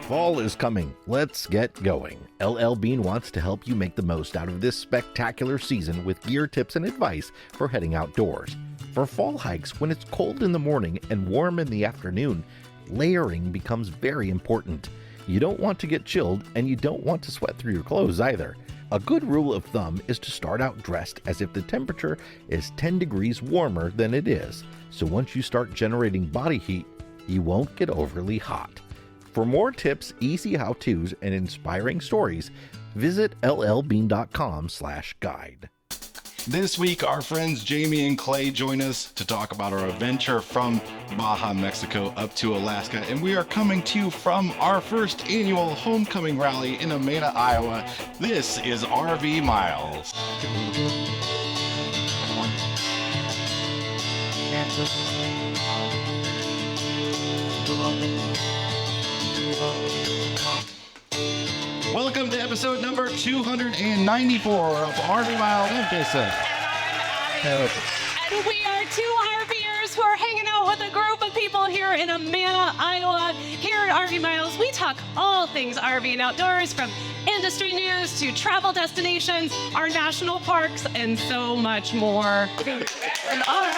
Fall is coming. Let's get going. LL Bean wants to help you make the most out of this spectacular season with gear tips and advice for heading outdoors. For fall hikes, when it's cold in the morning and warm in the afternoon, layering becomes very important. You don't want to get chilled, and you don't want to sweat through your clothes either. A good rule of thumb is to start out dressed as if the temperature is 10 degrees warmer than it is, so once you start generating body heat, you won't get overly hot. For more tips, easy how-tos, and inspiring stories, visit llbean.com/guide. This week, our friends Jamie and Clay join us to talk about our adventure from Baja, Mexico up to Alaska. And we are coming to you from our first annual homecoming rally in Amana, Iowa. This is RV Miles. Welcome to episode number 294 of RV Miles. I'm Jason. And we are two RVers who are hanging out with a group of people here in Amana, Iowa. Here at RV Miles, we talk all things RV and outdoors, from industry news to travel destinations, our national parks, and so much more. And all right.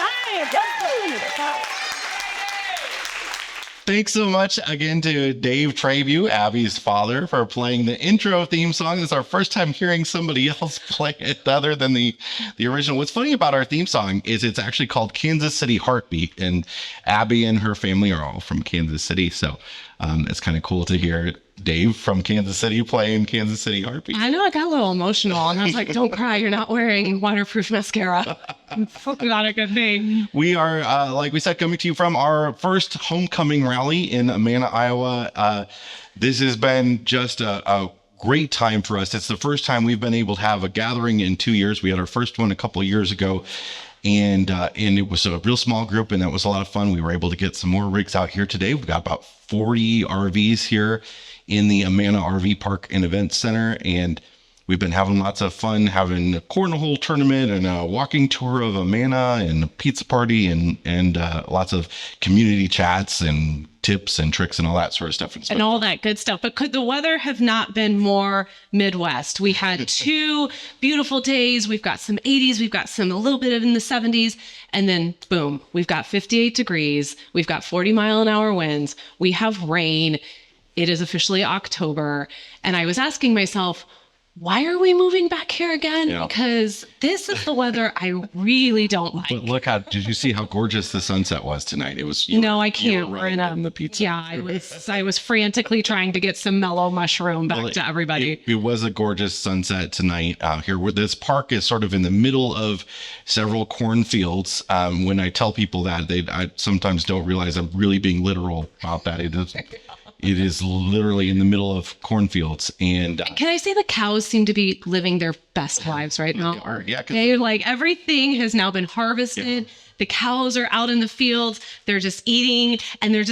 Thanks so much again to Dave Trevue, Abby's father, for playing the intro theme song. This is our first time hearing somebody else play it other than the original. What's funny about our theme song is it's actually called Kansas City Heartbeat, and Abby and her family are all from Kansas City. So it's kind of cool to hear Dave from Kansas City playing Kansas City Heartbeat. I know, I got a little emotional, and I was like, don't cry, you're not wearing waterproof mascara. It's not a good thing. We are, like we said, coming to you from our first homecoming rally in Amana, Iowa. This has been just a great time for us. It's the first time we've been able to have a gathering in 2 years. We had our first one a couple of years ago, and it was a real small group, and that was a lot of fun. We were able to get some more rigs out here today. We've got about 40 RVs here in the Amana RV Park and Event Center, and we've been having lots of fun, having a cornhole tournament and a walking tour of Amana and a pizza party and lots of community chats and tips and tricks and all that sort of stuff. And all that good stuff. But could the weather have not been more Midwest? We had 2 beautiful days. We've got some 80s. We've got some a little bit in the 70s. And then boom, we've got 58 degrees. We've got 40-mile-an-hour winds. We have rain. It is officially October. And I was asking myself, why are we moving back here again? Yeah. Because this is the weather I really don't like. But look did you see how gorgeous the sunset was tonight? It was. No, I can't. We're in the pizza. Yeah, I was frantically trying to get some mellow mushroom back to everybody. It was a gorgeous sunset tonight here. Where this park is sort of in the middle of several cornfields. When I tell people that, I sometimes don't realize I'm really being literal about that. It is literally in the middle of cornfields. And can I say the cows seem to be living their best lives right now? Yeah. Like everything has now been harvested. Yeah. The cows are out in the fields. They're just eating, and they're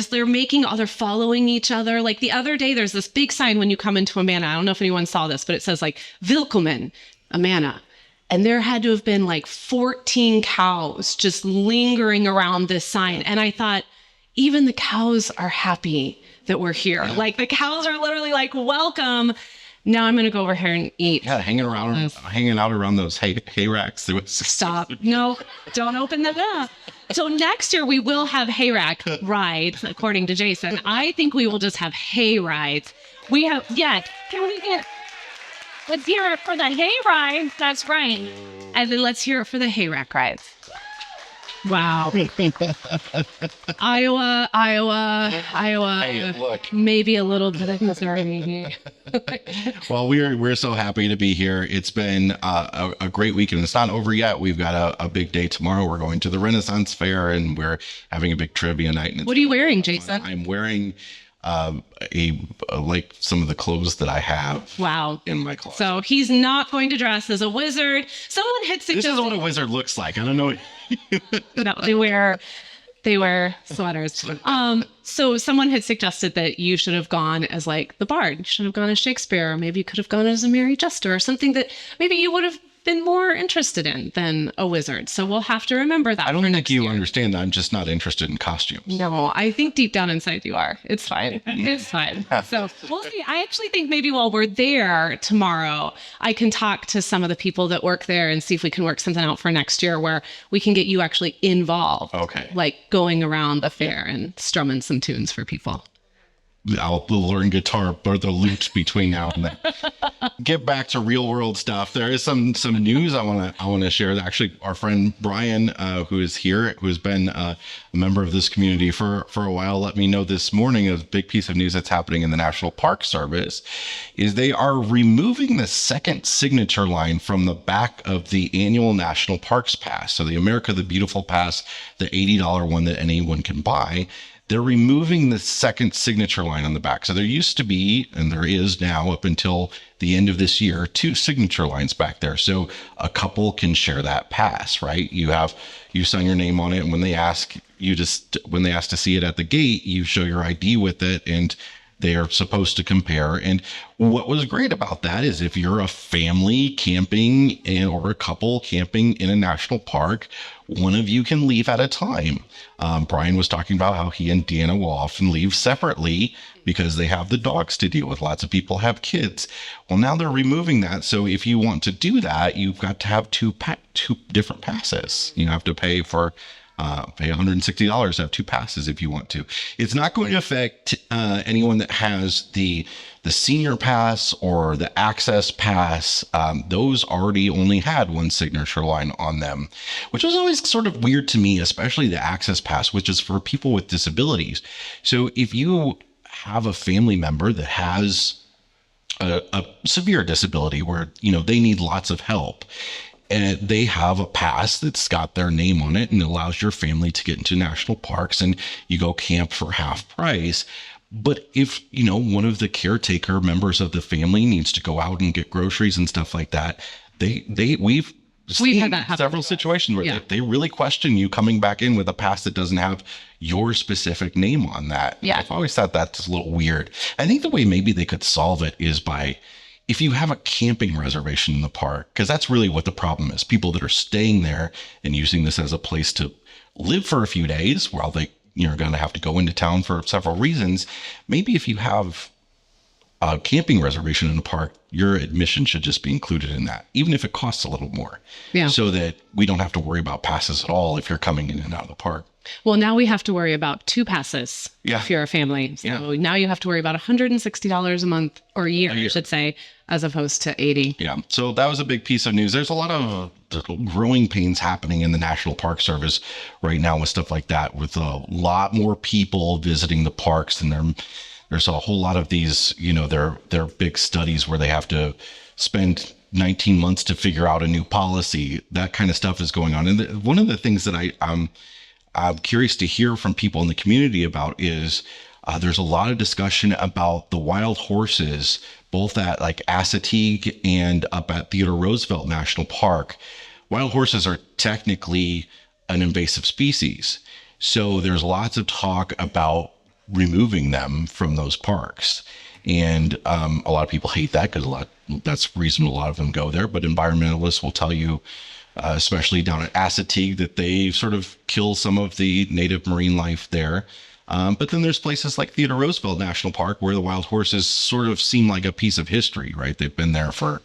following each other. Like the other day, there's this big sign when you come into Amana. I don't know if anyone saw this, but it says like Willkommen, Amana. And there had to have been like 14 cows just lingering around this sign. And I thought, even the cows are happy that we're here. Yeah. Like the cows are literally like, welcome. Now I'm going to go over here and eat. Yeah, hanging out around those hay racks. Stop. No, don't open that up. So next year we will have hay rack rides, according to Jason. I think we will just have hay rides. Can we get, let's hear it for the hay rides. That's right. And then let's hear it for the hay rack rides. Wow. Iowa. Hey, look. Maybe a little bit of Missouri. Well, we're so happy to be here. It's been a great weekend. It's not over yet. We've got a big day tomorrow. We're going to the Renaissance Fair, and we're having a big trivia night. What are you wearing, Jason? I'm wearing like some of the clothes that I have. Wow. In my closet. So he's not going to dress as a wizard. Someone had suggested. This is what a wizard looks like. I don't know. No, they wear sweaters. So someone had suggested that you should have gone as like the bard. You should have gone as Shakespeare, or maybe you could have gone as a merry jester, or something that maybe you would have been more interested in than a wizard. So we'll have to remember that. I don't think you understand that I'm just not interested in costumes. No, I think deep down inside you are. It's fine. It's fine. So we'll see. I actually think maybe while we're there tomorrow, I can talk to some of the people that work there and see if we can work something out for next year where we can get you actually involved. Okay. Like going around the fair and strumming some tunes for people. I'll learn guitar or the loops between now and then. Get back to real world stuff. There is some news I want to share. Actually, our friend Brian, who is here, who has been a member of this community for a while, let me know this morning a big piece of news that's happening in the National Park Service is they are removing the second signature line from the back of the annual National Parks Pass. So the America the Beautiful Pass, the $80 one that anyone can buy. They're removing the second signature line on the back. So there used to be, and there is now up until the end of this year, 2 signature lines back there. So a couple can share that pass, right? You sign your name on it, and when they ask to see it at the gate, you show your ID with it, and they are supposed to compare. And what was great about that is if you're a family camping or a couple camping in a national park, one of you can leave at a time. Brian was talking about how he and Deanna will often leave separately because they have the dogs to deal with. Lots of people have kids. Well, now they're removing that. So if you want to do that, you've got to have two different passes. You have to pay $160 to have 2 passes if you want to. It's not going to affect anyone that has the senior pass or the access pass. Those already only had 1 signature line on them, which was always sort of weird to me, especially the access pass, which is for people with disabilities. So if you have a family member that has a severe disability where, they need lots of help, and they have a pass that's got their name on it and allows your family to get into national parks and you go camp for half price. But if, one of the caretaker members of the family needs to go out and get groceries and stuff like that, we've had that happen. Several situations where they really question you coming back in with a pass that doesn't have your specific name on that. Yeah. I've always thought that's a little weird. I think the way maybe they could solve it is by, if you have a camping reservation in the park, because that's really what the problem is. People that are staying there and using this as a place to live for a few days while you're going to have to go into town for several reasons. Maybe if you have a camping reservation in the park, your admission should just be included in that, even if it costs a little more. Yeah. So that we don't have to worry about passes at all if you're coming in and out of the park. Well, now we have to worry about 2 passes if you're a family. So now you have to worry about $160 a month or a year, I should say, as opposed to $80. Yeah. So that was a big piece of news. There's a lot of growing pains happening in the National Park Service right now with stuff like that, with a lot more people visiting the parks, and there's a whole lot of these, their big studies where they have to spend 19 months to figure out a new policy. That kind of stuff is going on. And one of the things that I'm curious to hear from people in the community about is there's a lot of discussion about the wild horses, both at like Assateague and up at Theodore Roosevelt National Park. Wild horses are technically an invasive species. So there's lots of talk about removing them from those parks. And a lot of people hate that because that's the reason a lot of them go there. But environmentalists will tell you, especially down at Assateague, that they sort of kill some of the native marine life there. But then there's places like Theodore Roosevelt National Park where the wild horses sort of seem like a piece of history, right? They've been there for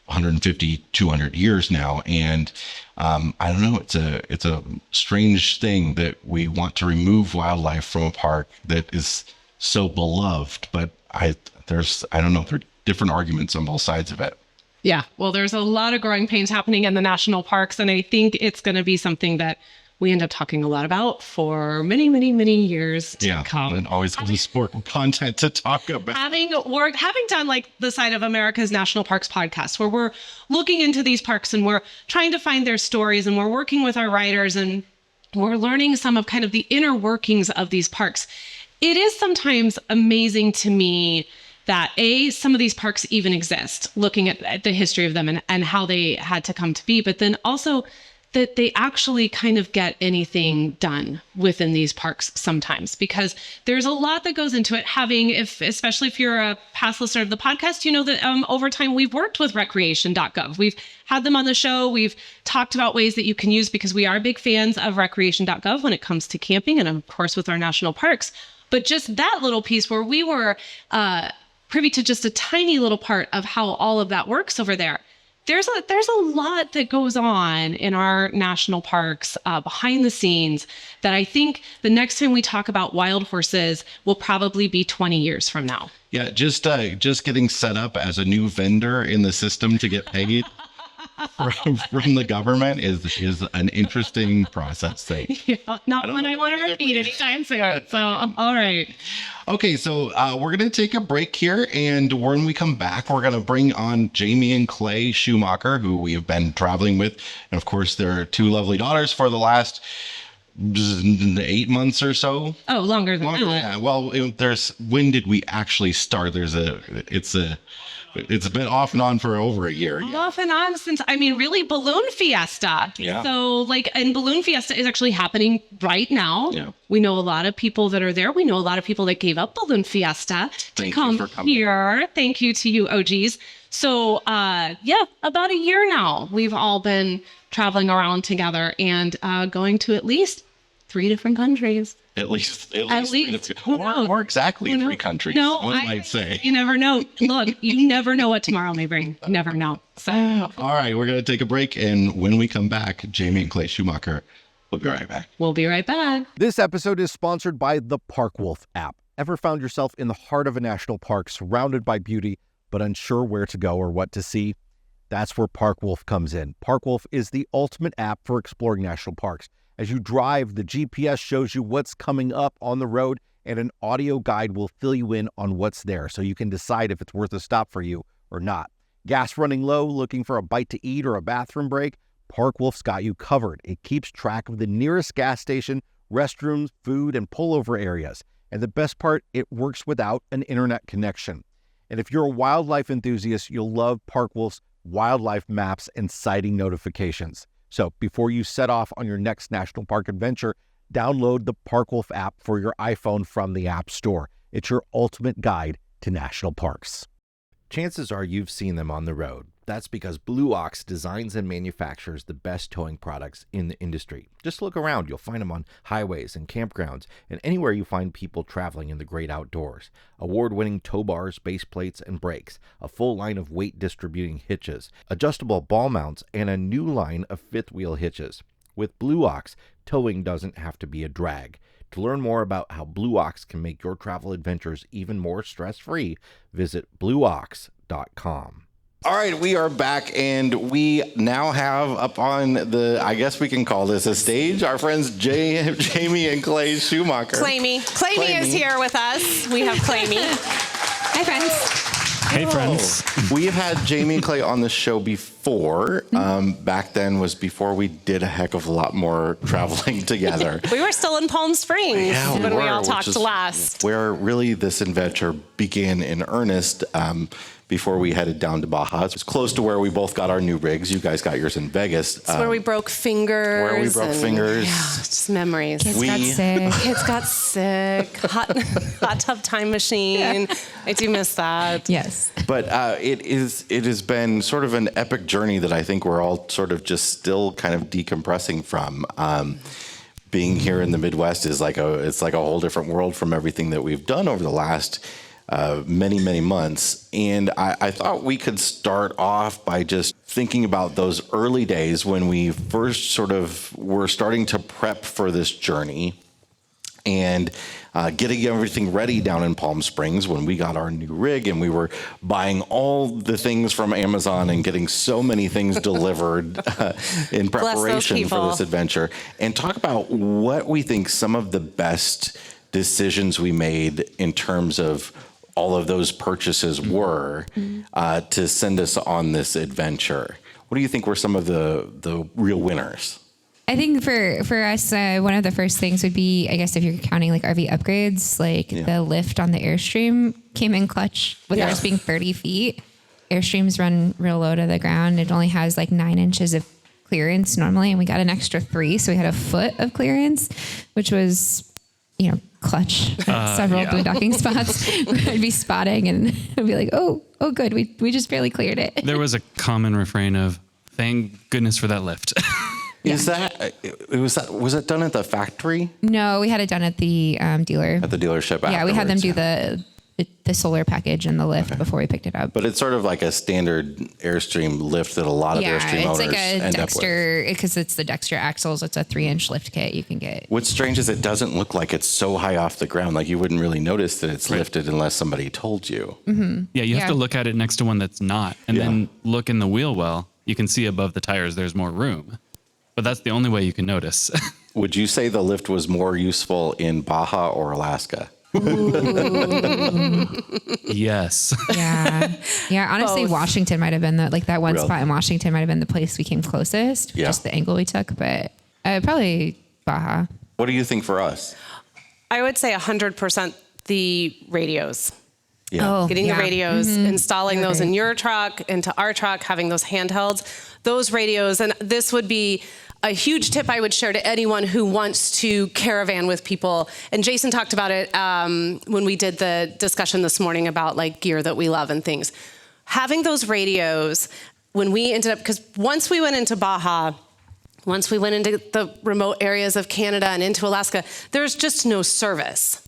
150, 200 years now. And I don't know, it's a strange thing that we want to remove wildlife from a park that is so beloved. But I don't know, there are different arguments on both sides of it. Yeah, well, there's a lot of growing pains happening in the national parks, and I think it's going to be something that we end up talking a lot about for many, many, many years to come. And always have sport content to talk about. Having done like the Side of America's National Parks podcast, where we're looking into these parks and we're trying to find their stories, and we're working with our writers, and we're learning some of kind of the inner workings of these parks. It is sometimes amazing to me that some of these parks even exist, looking at the history of them and how they had to come to be, but then also that they actually kind of get anything done within these parks sometimes, because there's a lot that goes into it. Especially if you're a past listener of the podcast, you know that over time we've worked with recreation.gov. We've had them on the show. We've talked about ways that you can use, because we are big fans of recreation.gov when it comes to camping and of course with our national parks. But just that little piece where we were privy to just a tiny little part of how all of that works over there. There's a lot that goes on in our national parks behind the scenes that I think the next time we talk about wild horses will probably be 20 years from now. Yeah, just getting set up as a new vendor in the system to get paid from the government is an interesting process thing. Yeah, not one I want to repeat anytime soon. So, all right. Okay, so we're going to take a break here, and when we come back, we're going to bring on Jamie and Clay Schumacher, who we have been traveling with, and of course, their two lovely daughters for the last 8 months or so. Oh, longer than that. Yeah. Well, when did we actually start? It's been off and on for over a year. Off and on since, really Balloon Fiesta. Yeah. So and Balloon Fiesta is actually happening right now. Yeah. We know a lot of people that are there. We know a lot of people that gave up Balloon Fiesta to come here. Thank you to you OGs. So, about a year now, we've all been traveling around together and going to at least 3 different countries. At least. Or exactly 3 countries. No, one might say. You never know. Look, you never know what tomorrow may bring. Never know. So. All right, we're going to take a break. And when we come back, Jamie and Clay Schumacher, we'll be right back. We'll be right back. This episode is sponsored by the Park Wolf app. Ever found yourself in the heart of a national park, surrounded by beauty, but unsure where to go or what to see? That's where Park Wolf comes in. Park Wolf is the ultimate app for exploring national parks. As you drive, the GPS shows you what's coming up on the road, and an audio guide will fill you in on what's there so you can decide if it's worth a stop for you or not. Gas running low, looking for a bite to eat or a bathroom break? Park Wolf's got you covered. It keeps track of the nearest gas station, restrooms, food, and pullover areas. And the best part, it works without an internet connection. And if you're a wildlife enthusiast, you'll love Park Wolf's wildlife maps and sighting notifications. So before you set off on your next national park adventure, download the Park Wolf app for your iPhone from the App Store. It's your ultimate guide to national parks. Chances are you've seen them on the road. That's because Blue Ox designs and manufactures the best towing products in the industry. Just look around. You'll find them on highways and campgrounds and anywhere you find people traveling in the great outdoors. Award-winning tow bars, base plates, and brakes, a full line of weight-distributing hitches, adjustable ball mounts, and a new line of fifth-wheel hitches. With Blue Ox, towing doesn't have to be a drag. To learn more about how Blue Ox can make your travel adventures even more stress-free, visit blueox.com. All right, we are back, and we now have up on I guess we can call this a stage, our friends Jamie and Clay Schumacher. Clayme is here with us. We have Clayme. Hi, friends. Hey, friends. We have had Jamie and Clay on the show before. Back then was before we did a heck of a lot more traveling together. We were still in Palm Springs when we all talked last. Where really this adventure began in earnest. Before we headed down to Baja. It's close to where we both got our new rigs. You guys got yours in Vegas. It's where we broke fingers. Yeah, just memories. Kids got sick. Hot tub time machine. Yeah. I do miss that. Yes. But it has been sort of an epic journey that I think we're all sort of just still kind of decompressing from. Being here in the Midwest is like a whole different world from everything that we've done over the last many months. And I thought we could start off by just thinking about those early days when we first sort of were starting to prep for this journey and getting everything ready down in Palm Springs when we got our new rig and we were buying all the things from Amazon and getting so many things delivered in preparation for this adventure, and talk about what we think some of the best decisions we made in terms of all of those purchases were to send us on this adventure. What do you think were some of the real winners? I think for us, one of the first things would be, I guess if you're counting like RV upgrades, the lift on the Airstream came in clutch with ours being 30 feet. Airstreams run real low to the ground. It only has like 9 inches of clearance normally, and we got an extra 3. So we had a foot of clearance, which was, clutch at several boondocking spots where I'd be spotting and I'd be like, oh, good. We just barely cleared it. There was a common refrain of, thank goodness for that lift. Was that done at the factory? No, we had it done at the dealer. At the dealership. Yeah, we had them do the solar package and the lift before we picked it up. But it's sort of like a standard Airstream lift that a lot of Airstream owners like a end Dexter, up with. because it's the Dexter axles. It's a 3-inch lift kit you can get. What's strange is it doesn't look like it's so high off the ground. Like you wouldn't really notice that it's lifted unless somebody told you. Mm-hmm. Yeah, you have to look at it next to one that's not, and then look in the wheel well. You can see above the tires there's more room. But that's the only way you can notice. Would you say the lift was more useful in Baja or Alaska? Yes. Yeah. Honestly, Both. Washington might have been that one spot in Washington might have been the place we came closest. Yeah. Just the angle we took, but probably Baja. What do you think for us? I would say 100% the radios. Yeah. Getting the radios, installing those in agree. your truck, into our truck, having those handhelds, those radios. And this would be a huge tip I would share to anyone who wants to caravan with people. And Jason talked about it when we did the discussion this morning about like gear that we love and things. Having those radios, when we ended up, because once we went into Baja, once we went into the remote areas of Canada and into Alaska, there's just no service.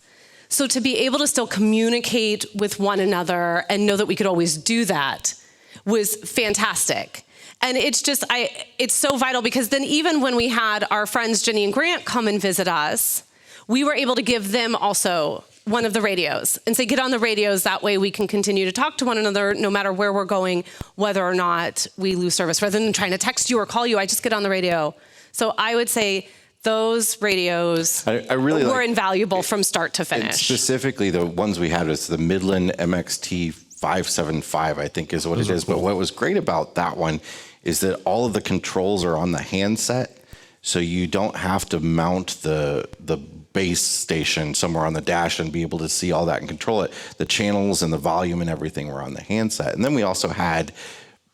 So to be able to still communicate with one another and know that we could always do that was fantastic. And it's just, it's so vital because then even when we had our friends Jenny and Grant come and visit us, we were able to give them also one of the radios and say, get on the radios. That way we can continue to talk to one another no matter where we're going, whether or not we lose service. Rather than trying to text you or call you, I just get on the radio. So I would say those radios I really were invaluable from start to And finish. specifically, the ones we had was the Midland MXT 575, I think is what it is. But what was great about that one is that all of the controls are on the handset, so you don't have to mount the base station somewhere on the dash and be able to see all that and control it. The channels and the volume and everything were on the handset. And then we also had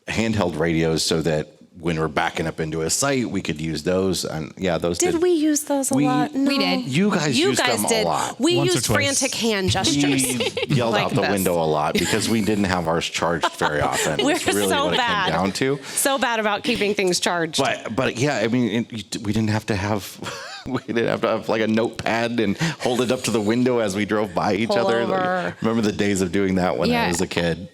handheld radios so that when we're backing up into a site, we could use those. And yeah, those Did we use those a lot? No. We did. You guys used them did. a lot. We Once or used twice. frantic hand gestures. We yelled Like out the this. window a lot because we didn't have ours charged very often. We're It's really so what bad. it came down to. So bad about keeping things charged. But yeah, I mean, we didn't have to have like a notepad and hold it up to the window as we drove by each Pull other. over. Remember the days of doing that when I Yeah. was a kid.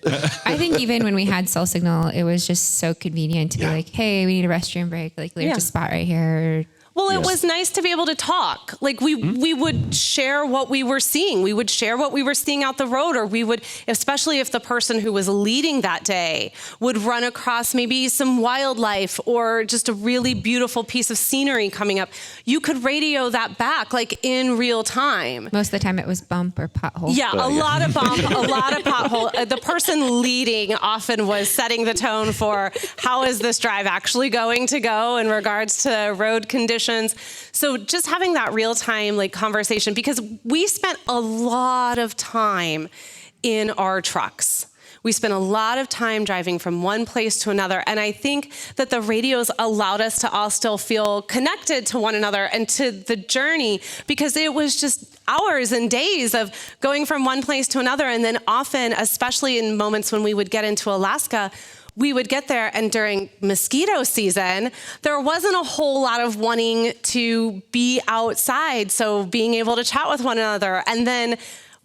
I think even when we had cell signal, it was just so convenient to be like, hey, we need a restroom break. Like, there's a spot right here. Well, it was nice to be able to talk. Like we would share what we were seeing. We would share what we were seeing out the road, or we would, especially if the person who was leading that day would run across maybe some wildlife or just a really beautiful piece of scenery coming up. You could radio that back like in real time. Most of the time it was bump or pothole. Yeah, a lot of bump, a lot of pothole. The person leading often was setting the tone for how is this drive actually going to go in regards to road conditions. So just having that real time like conversation, because we spent a lot of time in our trucks. We spent a lot of time driving from one place to another. And I think that the radios allowed us to all still feel connected to one another and to the journey, because it was just hours and days of going from one place to another. And then often, especially in moments when we would get into Alaska, we would get there, and during mosquito season, there wasn't a whole lot of wanting to be outside. So being able to chat with one another, and then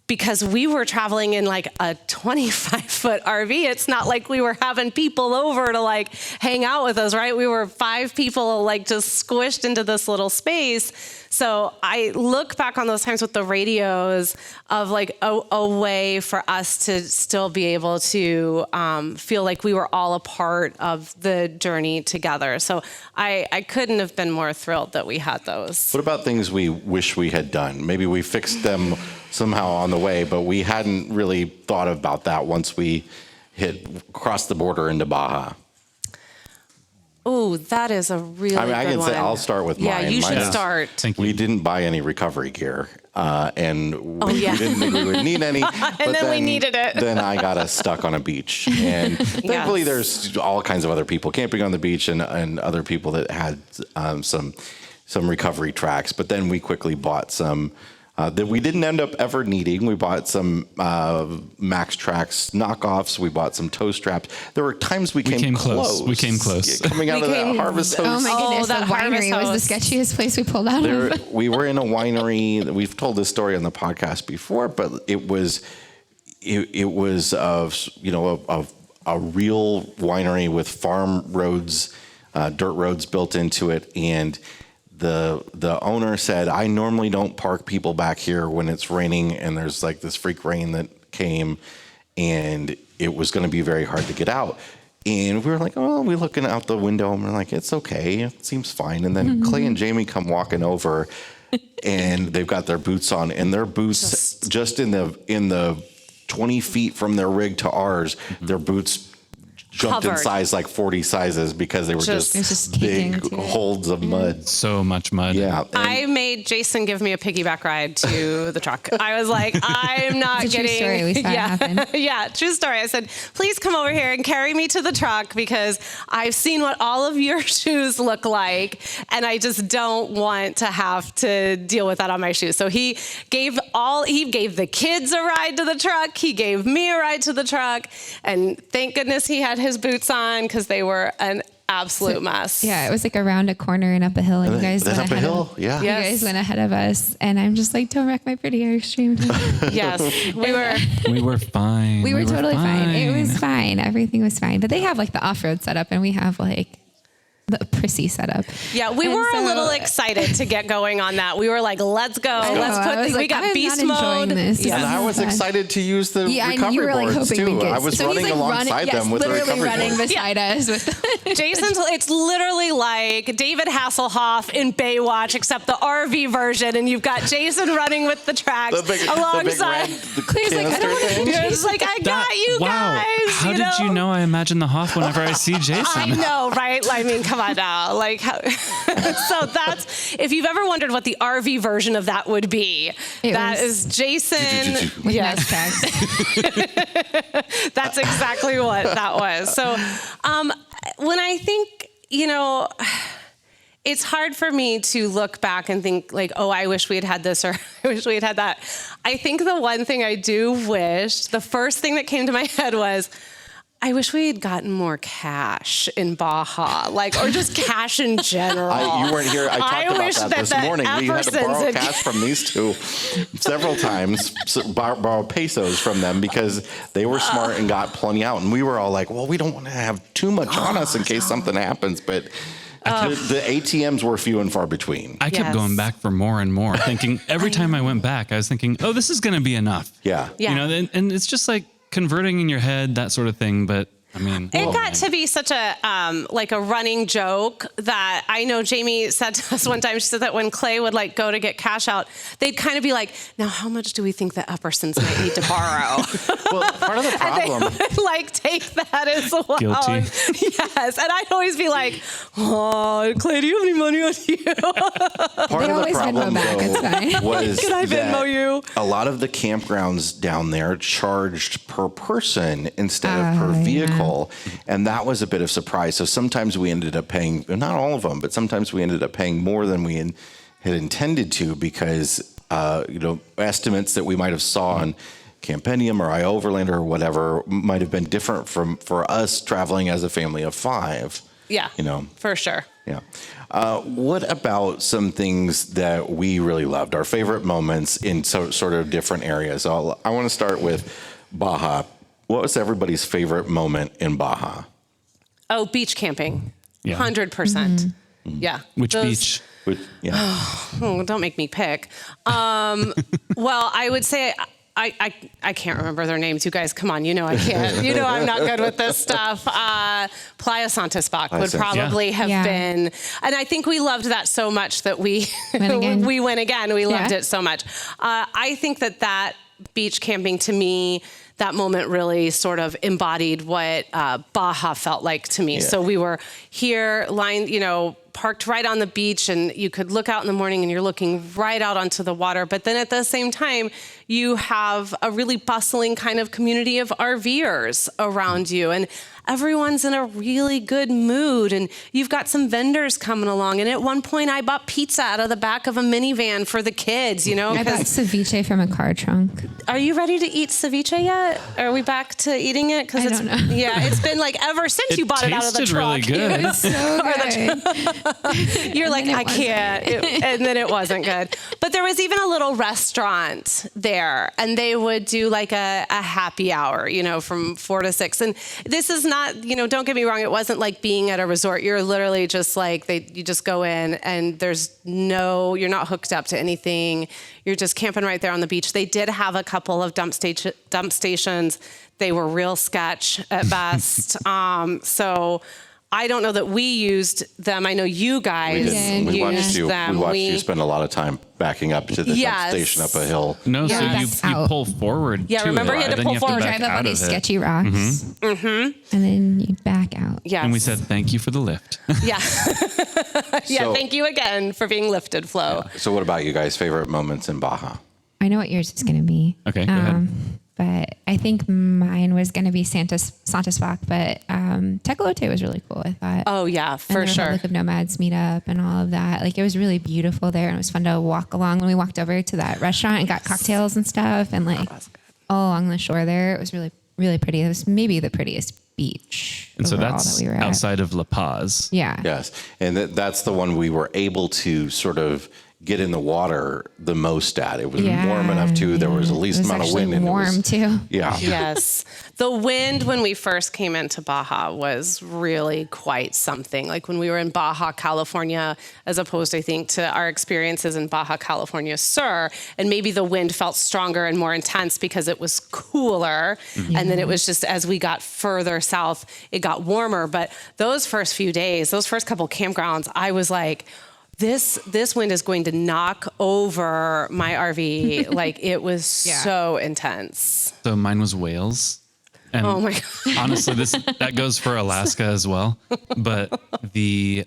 because we were traveling in like a 25-foot RV, it's not like we were having people over to like hang out with us, right? We were 5 people like just squished into this little space. So I look back on those times with the radios of like a way for us to still be able to feel like we were all a part of the journey together. So I couldn't have been more thrilled that we had those. What about things we wish we had done? Maybe we fixed them somehow on the way, but we hadn't really thought about that once we crossed the border into Baja. Oh, that is a really good one. I can say I'll start with mine. Yeah, you should Mine is- start. Thank you. We didn't buy any recovery gear. and we didn't think we would need any. But then we needed it. Then I got us stuck on a beach. And thankfully there's all kinds of other people camping on the beach and other people that had some recovery tracks. But then we quickly bought some that we didn't end up ever needing. We bought some Max Trax knockoffs. We bought some toe straps. There were times we came close. We came close. Coming out of that harvest hose. Oh my goodness, the that winery was the sketchiest place we pulled out of. We were in a winery. We've told this story on the podcast before, but it was of a real winery with farm roads, dirt roads built into it, and the owner said, I normally don't park people back here when it's raining and there's like this freak rain that came and it was going to be very hard to get out. And we were like, oh, we're looking out the window and we're like, it's okay. It seems fine. And then Clay and Jamie come walking over and they've got their boots on, and their boots just in the 20 feet from their rig to ours, their boots jumped in size like 40 sizes because they were just big holds of mud. So much mud. Yeah. I made Jason give me a piggyback ride to the truck. I was like, I'm not It's a true getting. story. We saw it happen. Yeah, true story. I said, please come over here and carry me to the truck because I've seen what all of your shoes look like, and I just don't want to have to deal with that on my shoes. So he gave the kids a ride to the truck. He gave me a ride to the truck, and thank goodness he had his boots on because they were an absolute mess. Yeah, it was like around a corner and up a hill, and you guys went up a ahead hill. of, Yeah. you guys went ahead of us, and I'm just like, don't wreck my pretty Airstream. Yes, we were. We were fine. We were totally fine. It was fine. Everything was fine. But they have like the off-road setup, and we have like the prissy setup. Yeah, we were a little excited to get going on that. We were like, let's go. We got beast mode. This. And I was excited to use the recovery you were like boards hoping too. we I was running alongside them with the literally recovery running boards. beside us. With Jason's, it's literally like David Hasselhoff in Baywatch, except the RV version, and you've got Jason running with the tracks alongside. Claire's like, I don't want to. You're just like, I got you wow. guys. How did you know I imagine the Hoff whenever I see Jason? I know, right? I mean, come on now. Like, how, so that's, if you've ever wondered what the RV version of that would be, that is Jason. Yes. That's exactly what that was. So when I think, it's hard for me to look back and think like, oh, I wish we had had this, or I wish we had had that. I think the one thing I do wish, the first thing that came to my head was, I wish we had gotten more cash in Baja, or just cash in general. You weren't here. I talked about that this morning. We had to borrow cash from these two several times, borrow pesos from them because they were smart and got plenty out. And we were all like, well, we don't want to have too much on us in case something happens. But the ATMs were few and far between. I kept going back for more and more, thinking every time I went back, I was thinking, oh, this is going to be enough. Yeah. And it's just like converting in your head, that sort of thing. But I mean, it got to be such a a running joke that I know Jamie said to us one time. She said that when Clay would go to get cash out, they'd kind of be like, "Now, how much do we think the Eppersons might need to borrow?" Well, part of the problem, and they would take that as well. Guilty. Yes, and I'd always be like, "Oh, Clay, do you have any money on you?" part of the problem though was Can I Venmo you? A lot of the campgrounds down there charged per person instead of per vehicle. And that was a bit of surprise. So sometimes we ended up paying, not all of them, but sometimes we ended up paying more than we had intended to because, estimates that we might have saw on Campenium or iOverlander or whatever might have been different for us traveling as a family of 5. Yeah, for sure. Yeah. What about some things that we really loved, our favorite moments in sort of different areas? I want to start with Baja. What was everybody's favorite moment in Baja? Oh, beach camping. Yeah. 100%. Yeah. Which beach? Oh, don't make me pick. Well, I would say I can't remember their names. You guys, come on. I can't. I'm not good with this stuff. Playa Santa Spock would probably have been. And I think we loved that so much that we went again. We loved it so much. I think that beach camping to me, that moment really sort of embodied what Baja felt like to me. Yeah. So we were here lined, parked right on the beach, and you could look out in the morning and you're looking right out onto the water. But then at the same time, you have a really bustling kind of community of RVers around you. And everyone's in a really good mood, and you've got some vendors coming along. And at one point, I bought pizza out of the back of a minivan for the kids, you know. I bought ceviche from a car trunk. Are you ready to eat ceviche yet? Are we back to eating it? I don't know. Yeah, it's been like ever since you bought it out of the tasted truck. really good. It's so good. You're like, then it I can't. And then it wasn't good. But there was even a little restaurant there, and they would do like a happy hour, you know, from 4 to 6. And this is not, you know, don't get me wrong, it wasn't like being at a resort. You're literally just like, you just go in and you're not hooked up to anything. You're just camping right there on the beach. They did have a couple of dump stations. They were real sketch at best. So I don't know that we used them. I know you guys We watched used you. them. We watched you spend a lot of time backing up to the dump station up a hill. No, so Yes. you pull forward. Yeah, to remember it, you had to then pull you forward. back Drive up out on of these it. sketchy rocks, and then you back out. Yes. And we said thank you for the lift. Yeah. Yeah, So- thank you again for being lifted, Flo. So what about you guys' favorite moments in Baja? I know what yours is going to be. Okay, go ahead. But I think mine was going to be Santisfac, but Tecolote was really cool, I thought. Oh, yeah, And for the sure. Republic of Nomads meetup and all of that. Like, it was really beautiful there, and it was fun to walk along when we walked over to that restaurant and got cocktails and stuff, and like all along the shore there. It was really, really pretty. It was maybe the prettiest beach And so overall that's that we were at. outside of La Paz. Yeah. Yes. And that's the one we were able to sort of get in the water the most at. It was warm enough too. There was the least It was amount of actually wind. And warm too. Yeah. Yes. The wind when we first came into Baja was really quite something. Like when we were in Baja, California, as opposed, I think, to our experiences in Baja, California Sur. And maybe the wind felt stronger and more intense because it was cooler. And then it was just as we got further south, it got warmer. But those first few days, those first couple campgrounds, I was like, this wind is going to knock over my RV. Like, it was so intense. So mine was whales. And Oh my God. honestly, that goes for Alaska as well. But where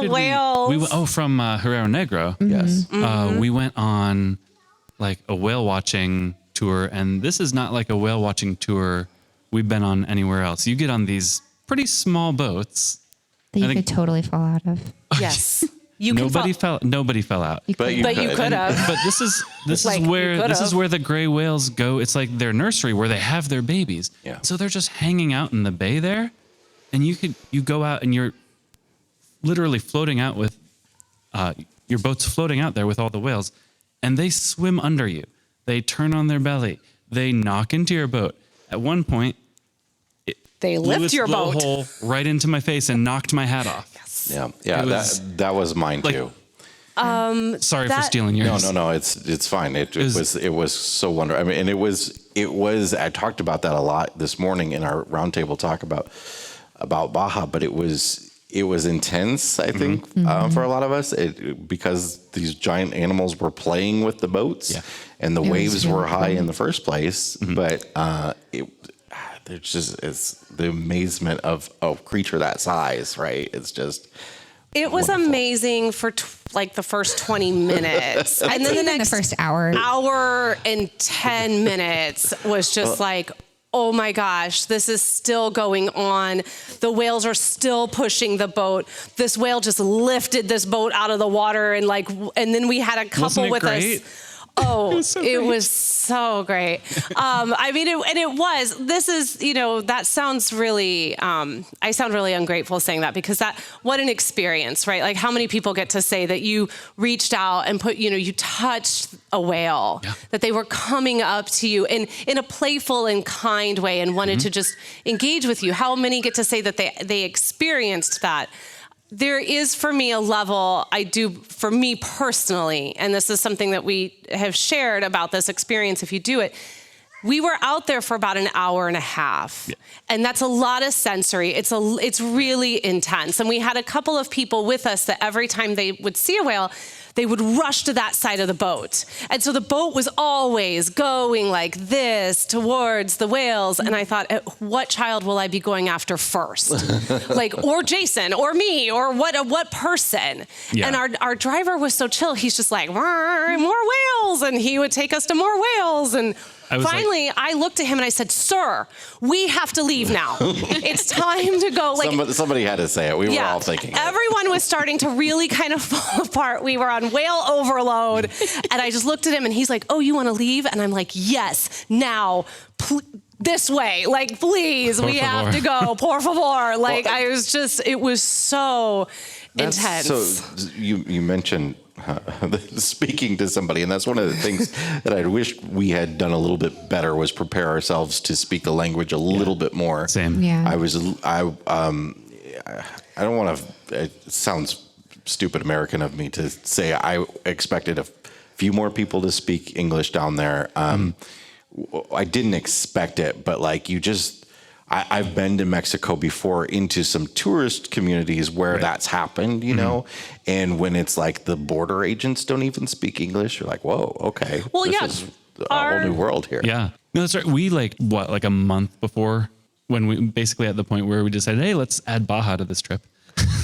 did whales. We went from Herrero Negro. Yes. We went on like a whale watching tour, and this is not like a whale watching tour we've been on anywhere else. You get on these pretty small boats. That you I think- could totally fall out of. Yes. You can Nobody fall- fell out. But you could have. But this is Like, you could've. where the gray whales go. It's like their nursery where they have their babies. Yeah. So they're just hanging out in the bay there, and you go out and you're literally floating out with your boat's floating out there with all the whales, and they swim under you. They turn on their belly. They knock into your boat. At one point, They blew lift its your boat. blowhole right into my face and knocked my hat off. Yeah. Yeah. It was- that was mine like- too. Sorry for That- stealing yours. No. It's fine. It was so wonderful. I mean, and it was. I talked about that a lot this morning in our roundtable talk about Baja, but it was intense. I think for a lot of us, because these giant animals were playing with the boats, and the It was waves really were high cool. in the first place. But there's just it's the amazement of a creature that size, right? It's just. It was Wonderful. amazing for like the first 20 minutes. And then the Even next the first hour. hour and 10 minutes was just like, oh my gosh, this is still going on. The whales are still pushing the boat. This whale just lifted this boat out of the water, and then we had a couple Wasn't it with great? us. Oh, it was so great. I mean, this is, that sounds really, I sound really ungrateful saying that, because what an experience, right? Like, how many people get to say that you reached out and you touched a whale, that they were coming up to you in a playful and kind way and wanted to just engage with you? How many get to say that they experienced that? There is, for me, a level for me personally, and this is something that we have shared about this experience if you do it. We were out there for about an hour and a half, and that's a lot of sensory. It's really intense. And we had a couple of people with us that every time they would see a whale, they would rush to that side of the boat. And so the boat was always going like this towards the whales. And I thought, what child will I be going after first? Like, or Jason, or me, or what person? Yeah. And our driver was so chill. He's just like, more whales. And he would take us to more whales. And finally, I looked at him and I said, "Sir, we have to leave now. It's time to go." Like somebody had to say it. We were all thinking it. Everyone was starting to really kind of fall apart. We were on whale overload. And I just looked at him and he's like, "Oh, you want to leave?" And I'm like, "Yes, now, this way. Like, please, we have to go. Por favor." Like, it was so intense. So you mentioned speaking to somebody, and that's one of the things that I wish we had done a little bit better, was prepare ourselves to speak the language a little bit more. Same. Yeah. I don't want to, it sounds stupid American of me to say I expected a few more people to speak English down there. I didn't expect it, but like I've been to Mexico before, into some tourist communities where that's happened, you know, and when it's like the border agents don't even speak English, you're like, whoa, okay. Well, this yeah, is a whole new world here. Yeah. No, that's right. We like a month before, when we basically at the point where we decided, hey, let's add Baja to this trip.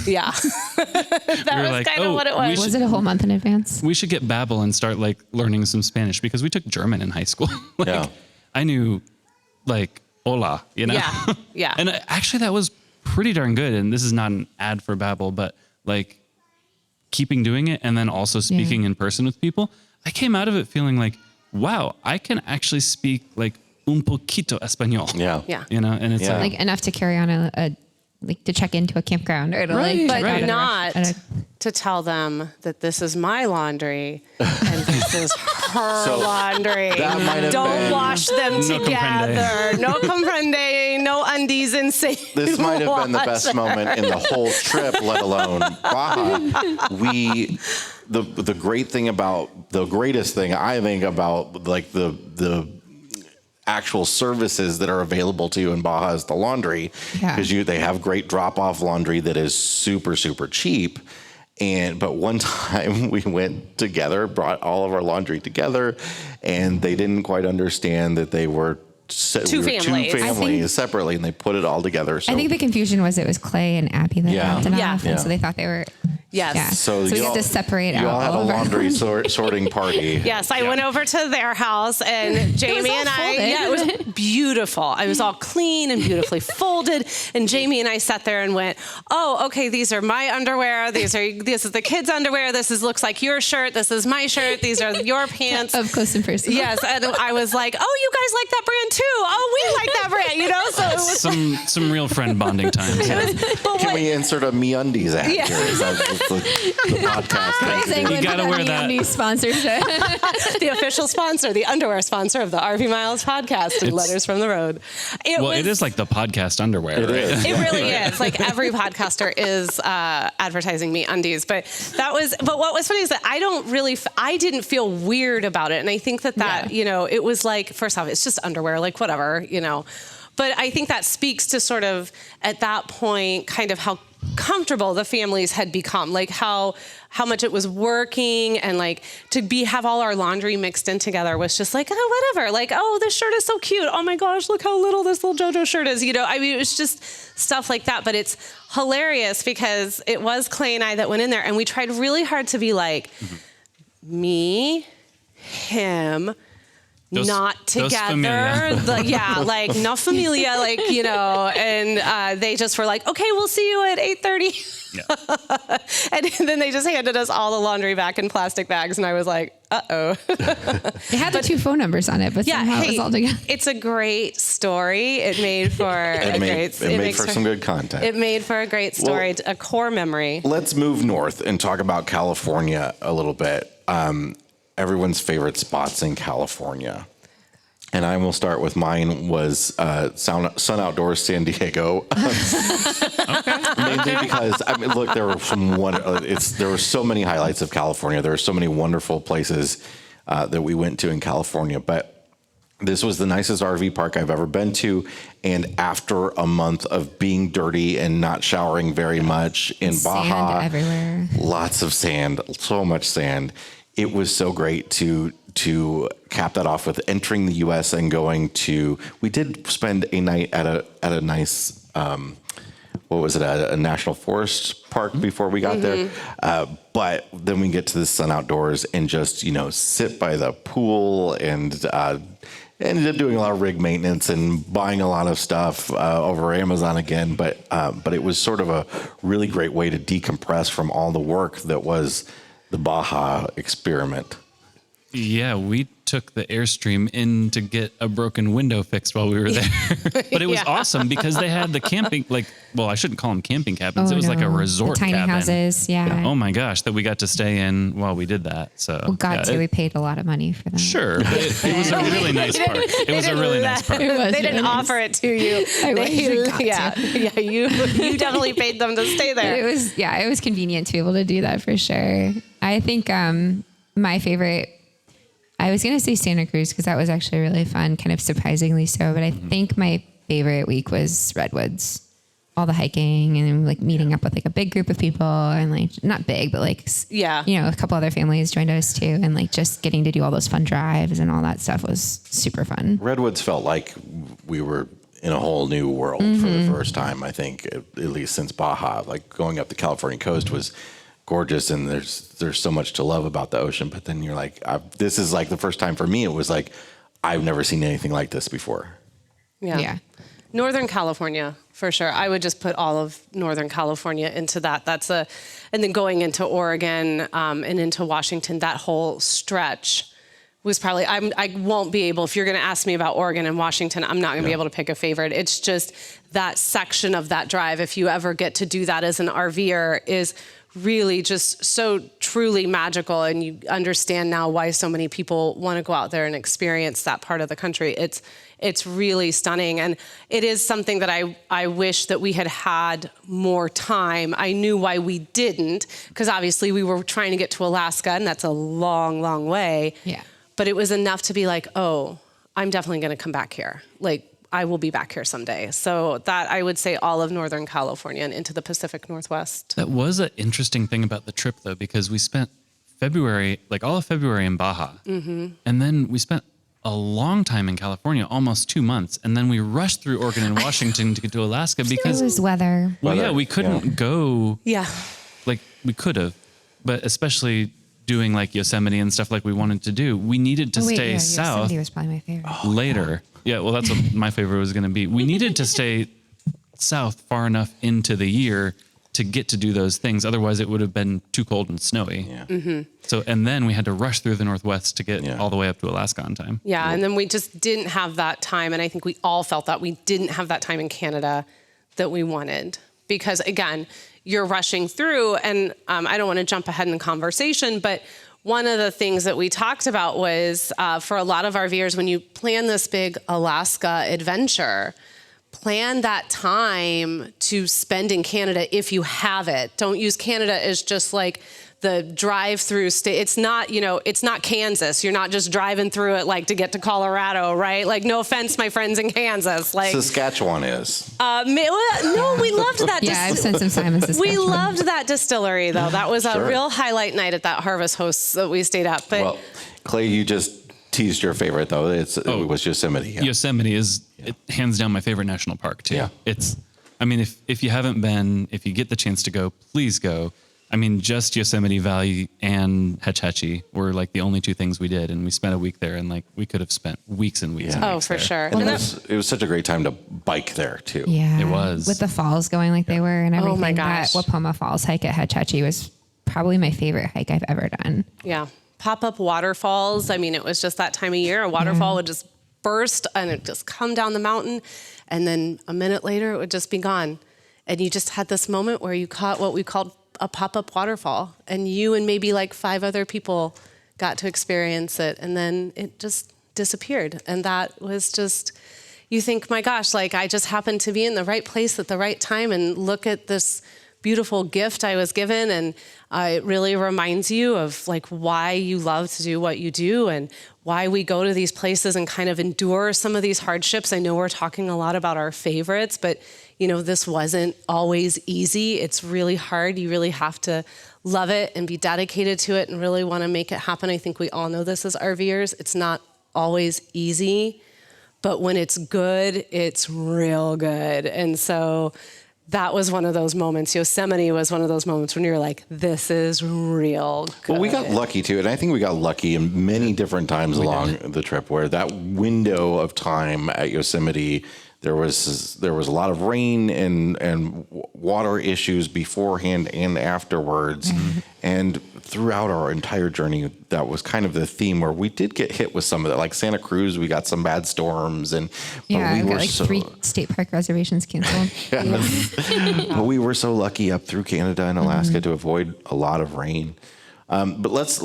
Yeah. That was like, kind of what it was. Was it a whole month in advance? We should get Babbel and start like learning some Spanish, because we took German in high school. I knew like hola, you know? Yeah. Yeah. And actually that was pretty darn good. And this is not an ad for Babbel, but like keeping doing it and then also speaking in person with people, I came out of it feeling like, wow, I can actually speak like un poquito español. Yeah. Yeah. You know, and it's Like enough to carry on a like to check into a campground or to Right, like, But not to tell them that this is my laundry and this is her laundry. that might have Don't been- wash them together. No comprende, no undies insane. This might have been the best moment in the whole trip, let alone Baja. The greatest thing I think about like the actual services that are available to you in Baja is the laundry, because they have great drop-off laundry that is super, super cheap. But one time we went together, brought all of our laundry together, and they didn't quite understand that they were Two families separately, and they put it all together. So I think the confusion was it was Clay and Abby that dropped it off, and so they thought they were. Yes. Yeah. So we had to separate out. You all had a of our laundry sorting party. Yes, I went over to their house, and Jamie and I. folded. Yeah, it was beautiful. It was all clean and beautifully folded. And Jamie and I sat there and went, "Oh, okay. These are my underwear. This is the kids' underwear. Looks like your shirt. This is my shirt. These are your pants." Up close and personal. Yes, and I was like, "Oh, you guys like that brand too? Oh, we like that brand." You know, so it was some real friend bonding times. Can we insert a MeUndies ad here? Is that the podcast? You gotta wear that. Sponsorship. the official sponsor, the underwear sponsor of the RV Miles podcast and Letters from the Road. It is like the podcast underwear. It is. It really is. Like every podcaster is advertising MeUndies, but what was funny is that I didn't feel weird about it, and I think that you know, it was like, first off, it's just underwear, like whatever, you know. But I think that speaks to sort of at that point kind of how comfortable the families had become, like how much it was working, and like to have all our laundry mixed in together was just like, oh, whatever, like, oh, this shirt is so cute, oh my gosh, look how little this little JoJo shirt is, you know. I mean, it was just stuff like that. But it's hilarious because it was Clay and I that went in there, and we tried really hard to be like me, him, not together, like no familia, like, you know, and they just were like, okay, we'll see you at 8:30. And then they just handed us all the laundry back in plastic bags, and I was like, uh-oh. It had the two phone numbers on it, but somehow it was all together. It's a great story. It made for some good content. It made for a great story, a core memory. Let's move north and talk about California a little bit. Everyone's favorite spots in California. And I will start with mine was Sun Outdoors San Diego. Mainly because, I mean, look, there were so many highlights of California. There were so many wonderful places that we went to in California. But This was the nicest RV park I've ever been to. And after a month of being dirty and not showering very much in Baja, Sand everywhere. lots of sand, so much sand. It was so great to cap that off with entering the U.S. and going to. We did spend a night at a nice. What was it? A national forest park before we got there. But then we get to the sun outdoors and just sit by the pool and. Ended up doing a lot of rig maintenance and buying a lot of stuff over Amazon again, but it was sort of a really great way to decompress from all the work that was the Baja experiment. Yeah, we took the Airstream in to get a broken window fixed while we were there. But it was awesome because they had the camping, I shouldn't call them camping cabins. It was like a resort the tiny cabin. houses, yeah. Oh my gosh, that we got to stay in while we did that. So we paid a lot of money for them. Sure, but it was a really nice park. It was a really nice park. They didn't offer it to you. You definitely paid them to stay there. It was convenient to be able to do that for sure. I think my favorite. I was going to say Santa Cruz because that was actually really fun, kind of surprisingly so. But I think my favorite week was Redwoods. All the hiking and meeting up with a big group of people and not big, but a couple other families joined us too. And just getting to do all those fun drives and all that stuff was super fun. Redwoods felt like we were in a whole new world for the first time, I think, at least since Baja. Going up the California coast was gorgeous, and there's so much to love about the ocean. But then you're this is the first time for me. It was I've never seen anything like this before. Yeah. Northern California, for sure. I would just put all of Northern California into that. And then going into Oregon and into Washington, that whole stretch was probably, I won't be able, if you're going to ask me about Oregon and Washington, I'm not going to be able to pick a favorite. It's just that section of that drive, if you ever get to do that as an RVer, is really just so truly magical, and you understand now why so many people want to go out there and experience that part of the country. It's really stunning, and it is something that I wish that we had more time. I knew why we didn't, because obviously we were trying to get to Alaska, and that's a long, long way. Yeah. But it was enough to be oh, I'm definitely going to come back here. I will be back here someday. So that, I would say, all of Northern California and into the Pacific Northwest. That was an interesting thing about the trip, though, because we spent February, all of February in Baja. Mm-hmm. And then we spent a long time in California, almost 2 months. And then we rushed through Oregon and Washington to get to Alaska because it was weather. Well, yeah, we couldn't go. Yeah. We could have, but especially doing Yosemite and stuff we wanted to do, we needed to stay south. Yosemite was probably my favorite. Later. Yeah, well, that's what my favorite was going to be. We needed to stay south far enough into the year to get to do those things. Otherwise, it would have been too cold and snowy. Yeah. Mm-hmm. So, and then we had to rush through the Northwest to get all the way up to Alaska on time. Yeah, and then we just didn't have that time. And I think we all felt that we didn't have that time in Canada that we wanted. Because, again, you're rushing through, and I don't want to jump ahead in the conversation, but one of the things that we talked about was for a lot of RVers, when you plan this big Alaska adventure, plan that time to spend in Canada if you have it. Don't use Canada as just the drive-through state. It's not, it's not Kansas. You're not just driving through it to get to Colorado, right? No offense, my friends in Kansas. Saskatchewan is. No, we loved that. Yeah, I've spent some time in Saskatchewan. We loved that distillery, though. That was a real highlight night at that Harvest Hosts that we stayed at. But Clay, you just teased your favorite, though. It was Yosemite. Yeah. Yosemite is hands down my favorite national park, too. Yeah. If you haven't been, if you get the chance to go, please go. Just Yosemite Valley and Hetch Hetchy were the only two things we did, and we spent a week there, and we could have spent weeks and weeks. Yeah. And weeks for there. sure. And it was such a great time to bike there too. Yeah, it was, with the falls going they were and everything. Oh my gosh, that Wapoma Falls hike at Hetch Hetchy was probably my favorite hike I've ever done. Yeah, pop-up waterfalls. It was just that time of year. A waterfall would just burst and it just come down the mountain, and then a minute later it would just be gone, and you just had this moment where you caught what we called a pop-up waterfall, and you and maybe 5 other people got to experience it, and then it just disappeared. And that was just, you think, my gosh, I just happened to be in the right place at the right time and look at this beautiful gift I was given. And it really reminds you of like why you love to do what you do and why we go to these places and kind of endure some of these hardships. I know we're talking a lot about our favorites, but this wasn't always easy. It's really hard. You really have to love it and be dedicated to it and really want to make it happen. I think we all know this as RVers. It's not always easy, but when it's good, it's real good. And so that was one of those moments. Yosemite was one of those moments when you're like, this is real good. Well, we got lucky too, and I think we got lucky in many different times along the trip where that window of time at Yosemite, there was a lot of rain and water issues beforehand and afterwards. Mm-hmm. And throughout our entire journey, that was kind of the theme where we did get hit with some of that. Like Santa Cruz, we got some bad storms, and we got like 3 state park reservations canceled. But we were so lucky up through Canada and Alaska to avoid a lot of rain. But let's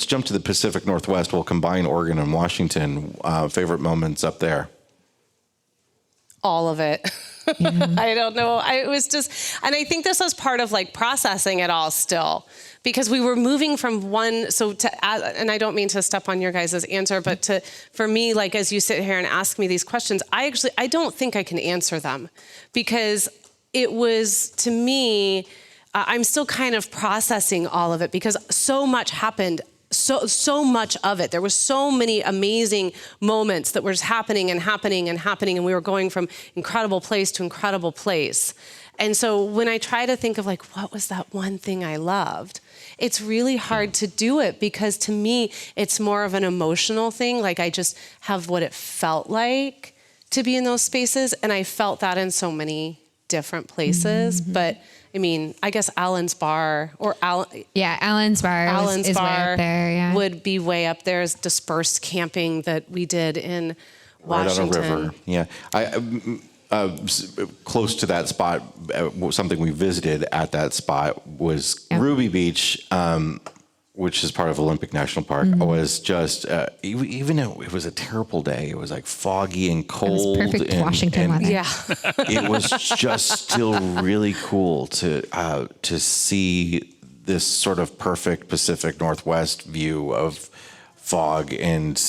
jump to the Pacific Northwest. We'll combine Oregon and Washington. Favorite moments up there? All of it. I don't know. It was just, and I think this was part of like processing it all still, because we were moving from one, and I don't mean to step on your guys' answer, but for me, like, as you sit here and ask me these questions, I don't think I can answer them, because it was, to me, I'm still kind of processing all of it, because so much happened. So much of it. There was so many amazing moments that were just happening, and we were going from incredible place to incredible place. And so when I try to think of like, what was that one thing I loved? It's really hard to do it, because to me, it's more of an emotional thing. Like, I just have what it felt like to be in those spaces. And I felt that in so many different places. Mm-hmm. But I mean, I guess Allen's Bar Allen's Bar is way up there. Yeah, would be way up there as dispersed camping that we did in Washington. Right on a river. Yeah, close to that spot, something we visited at that spot was Ruby Beach, which is part of Olympic National Park. Mm-hmm. Was just even though it was a terrible day, it was like foggy and cold. It was perfect Washington weather. Yeah, it was just still really cool to see this sort of perfect Pacific Northwest view of fog and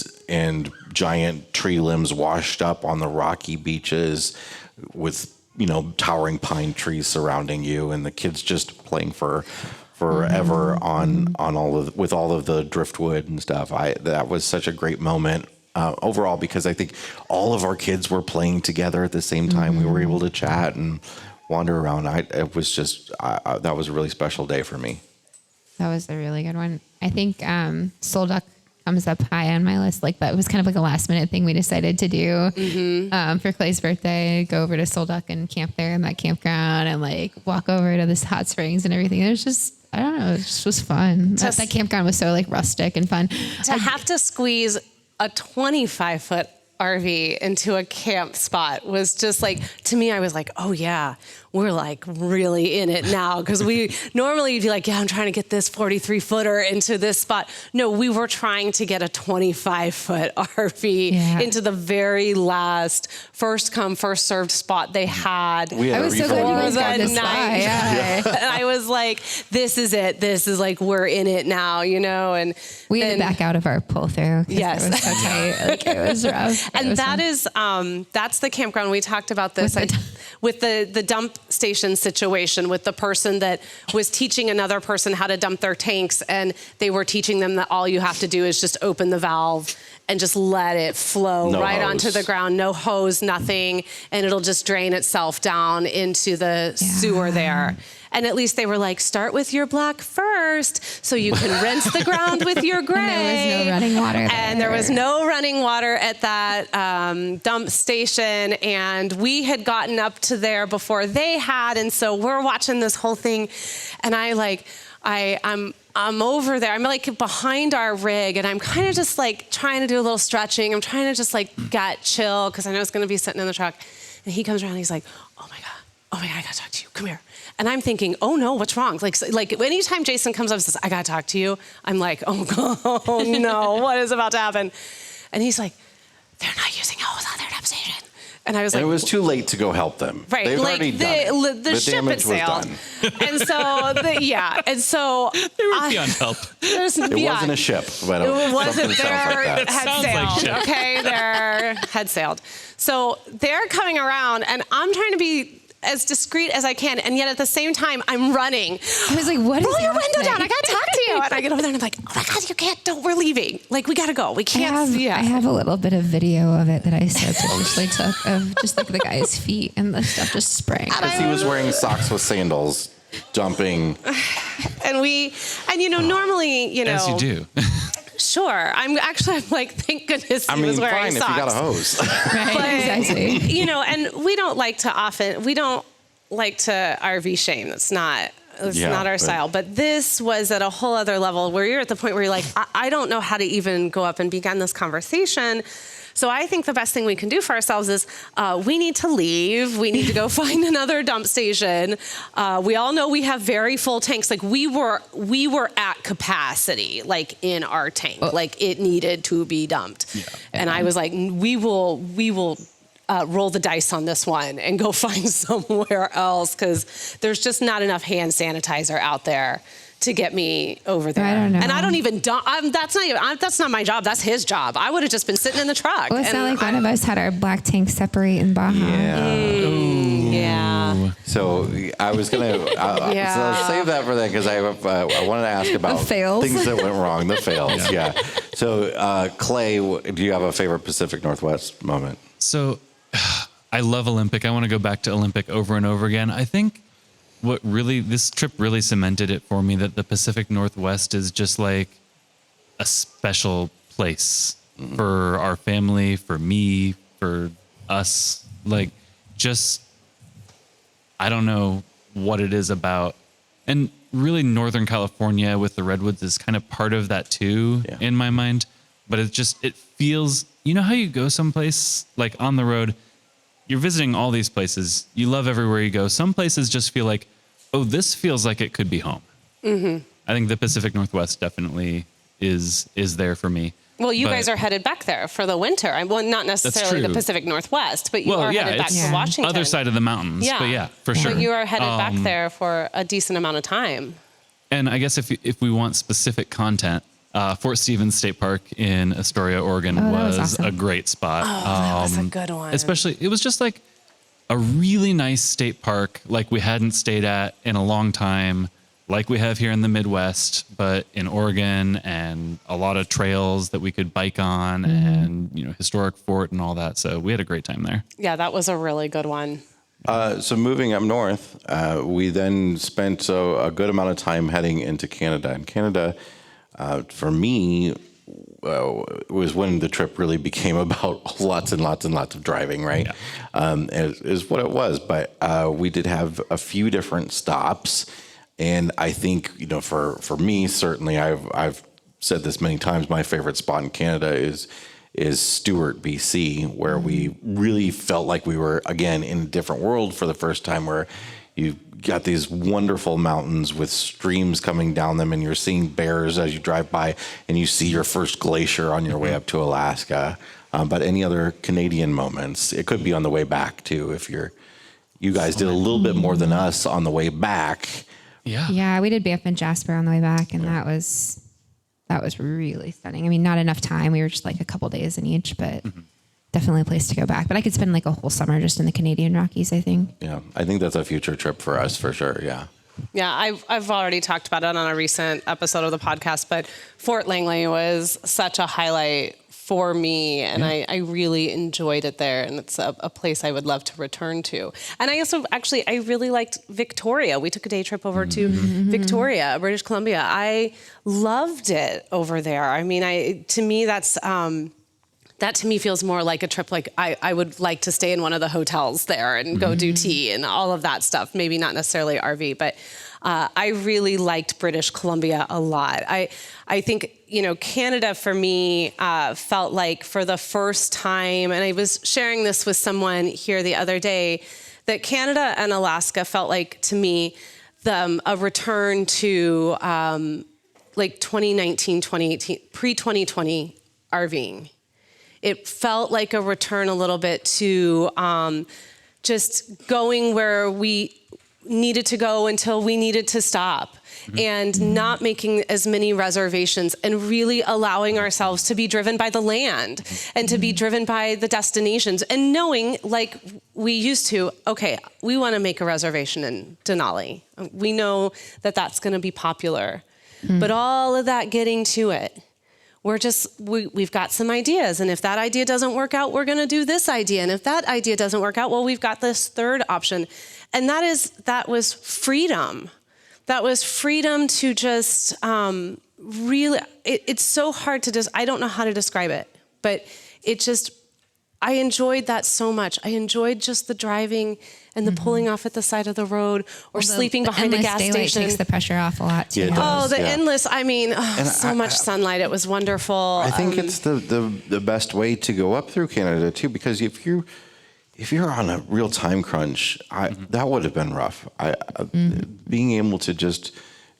giant tree limbs washed up on the rocky beaches with towering pine trees surrounding you, and the kids just playing forever on with all of the driftwood and stuff. That was such a great moment overall, because I think all of our kids were playing together at the same time. We were able to chat and wander around. It was just that was a really special day for me. That was a really good one. I think Solduck comes up high on my list. Like, that was kind of like a last minute thing we decided to do for Clay's birthday. Go over to Solduck and camp there in that campground and like walk over to this hot springs and everything. It was just, I don't know, it just was fun. That campground was so like rustic and fun. To have to squeeze a 25-foot RV into a camp spot was just like, to me, I was like, oh yeah, we're like really in it now. Because we normally you'd be like, yeah, I'm trying to get this 43-footer into this spot. No, we were trying to get a 25-foot RV into the very last first come, first served spot they had. I was so glad you guys got this spot. Yeah. And I was like, this is it. This is like, we're in it now, and we had to back out of our pull through. Yes. It was so tight. Like, it was rough. And that's the campground. We talked about this with the dump station situation, with the person that was teaching another person how to dump their tanks, and they were teaching them that all you have to do is just open the valve and just let it flow onto the ground, no hose, nothing, and it'll just drain itself down into the sewer there. And at least they were like, start with your black first so you can rinse the ground with your gray. And there was no running water there. And there was no running water at that dump station. And we had gotten up to there before they had. And so we're watching this whole thing. And I'm over there. I'm like behind our rig, and I'm kind of just like trying to do a little stretching. I'm trying to just like get chill, because I know it's going to be sitting in the truck. And he comes around and he's like, oh my God, I got to talk to you. Come here. And I'm thinking, oh no, what's wrong? Like anytime Jason comes up and says, I got to talk to you, I'm like, oh no, what is about to happen? And he's like, they're not using hose on their dump station. And I was And like, it was too late to go help them. right, They've like already done it. the ship damage had sailed. was done. And so They were beyond help. It wasn't a ship, but it wasn't something their sounds like that. had Sounds like sailed. ship. Okay, their had sailed. So they're coming around, and I'm trying to be as discreet as I can, and yet at the same time, I'm running. I was like, what is Roll your window happening? down. I gotta talk to you. And I get over there and I'm like, oh my God, you can't. Don't. We're leaving. Like, we gotta go. We can't. I have a little bit of video of it that I surreptitiously took of just like the guy's feet and the stuff just spraying. Because he was wearing socks with sandals, jumping. And normally, As you do. Sure. I'm like, thank goodness he was wearing fine socks. if you got a hose. Right, exactly. And we don't like to RV shame. That's not our style. But this was at a whole other level where you're at the point where you're like, I don't know how to even go up and begin this conversation. So I think the best thing we can do for ourselves is we need to leave. We need to go find another dump station. We all know we have very full tanks. Like we were at capacity, like in our tank, like it needed to be dumped. Yeah. And I was like, we will roll the dice on this one and go find somewhere else because there's just not enough hand sanitizer out there to get me over there. I don't know. And I don't even dump. That's not my job. That's his job. I would have just been sitting in the truck. Well, it's not like one of us had our black tank separate in Baja. Yeah. So I was going to so save that for that because I wanted to ask about The fails. things that went wrong, the fails. Yeah. So Clay, do you have a favorite Pacific Northwest moment? So I love Olympic. I want to go back to Olympic over and over again. I think this trip really cemented it for me that the Pacific Northwest is just like a special place for our family, for me, for us. Like, just, I don't know what it is about. And really Northern California with the redwoods is kind of part of that too in my mind. But it feels, you know how you go someplace like on the road, you're visiting all these places. You love everywhere you go. Some places just feel like, oh, this feels like it could be home. Mm-hmm. I think the Pacific Northwest definitely is there for me. Well, you guys are headed back there for the winter. Well, not necessarily the Pacific Northwest, but you are headed back to Washington. Other side of the mountains, but yeah, for sure. But you are headed back there for a decent amount of time. And I guess if we want specific content, Fort Stevens State Park in Astoria, Oregon was awesome. a great spot. Oh, that was a good one. Especially, it was just like a really nice state park like we hadn't stayed at in a long time, like we have here in the Midwest, but in Oregon, and a lot of trails that we could bike on and, historic fort and all that. So we had a great time there. Yeah, that was a really good one. So moving up north, we then spent a good amount of time heading into Canada. And Canada, for me, was when the trip really became about lots and lots and lots of driving, right? Yeah. Is what it was. But we did have a few different stops. And I think, for me, certainly, I've said this many times, my favorite spot in Canada is Stewart, BC, where we really felt like we were, again, in a different world for the first time, where you got these wonderful mountains with streams coming down them, and you're seeing bears as you drive by, and you see your first glacier on your way up to Alaska. But any other Canadian moments? It could be on the way back, too, if you guys did a little bit more than us on the way back. Yeah, we did Banff and Jasper on the way back, and that was really stunning. I mean, not enough time. We were just like a couple days in each, but definitely a place to go back. But I could spend like a whole summer just in the Canadian Rockies, I think. Yeah, I think that's a future trip for us for sure. Yeah. Yeah, I've already talked about it on a recent episode of the podcast, but Fort Langley was such a highlight for me, and I really enjoyed it there, and it's a place I would love to return to. And I also, I really liked Victoria. We took a day trip over to Victoria, British Columbia. I loved it over there. I mean, to me, that to me feels more like a trip. Like I would like to stay in one of the hotels there and go do tea and all of that stuff. Maybe not necessarily RV, but I really liked British Columbia a lot. I think, Canada for me felt like for the first time, and I was sharing this with someone here the other day, that Canada and Alaska felt like, to me, a return to like 2019, 2018, pre-2020 RVing. It felt like a return a little bit to just going where we needed to go until we needed to stop, and not making as many reservations, and really allowing ourselves to be driven by the land and to be driven by the destinations, and knowing, like we used to, okay, we want to make a reservation in Denali. We know that that's going to be popular, but all of that getting to it, we've got some ideas, and if that idea doesn't work out, we're going to do this idea, and if that idea doesn't work out, well, we've got this third option. And that was freedom. That was freedom to just really, it's so hard to I don't know how to describe it, but I enjoyed that so much. I enjoyed just the driving and the pulling off at the side of the road, or sleeping behind a gas station. Takes the pressure off a lot too. Yeah, it does. Endless, so much sunlight. It was wonderful. I think it's the best way to go up through Canada too, because if you're on a real time crunch, that would have been rough. Being able to just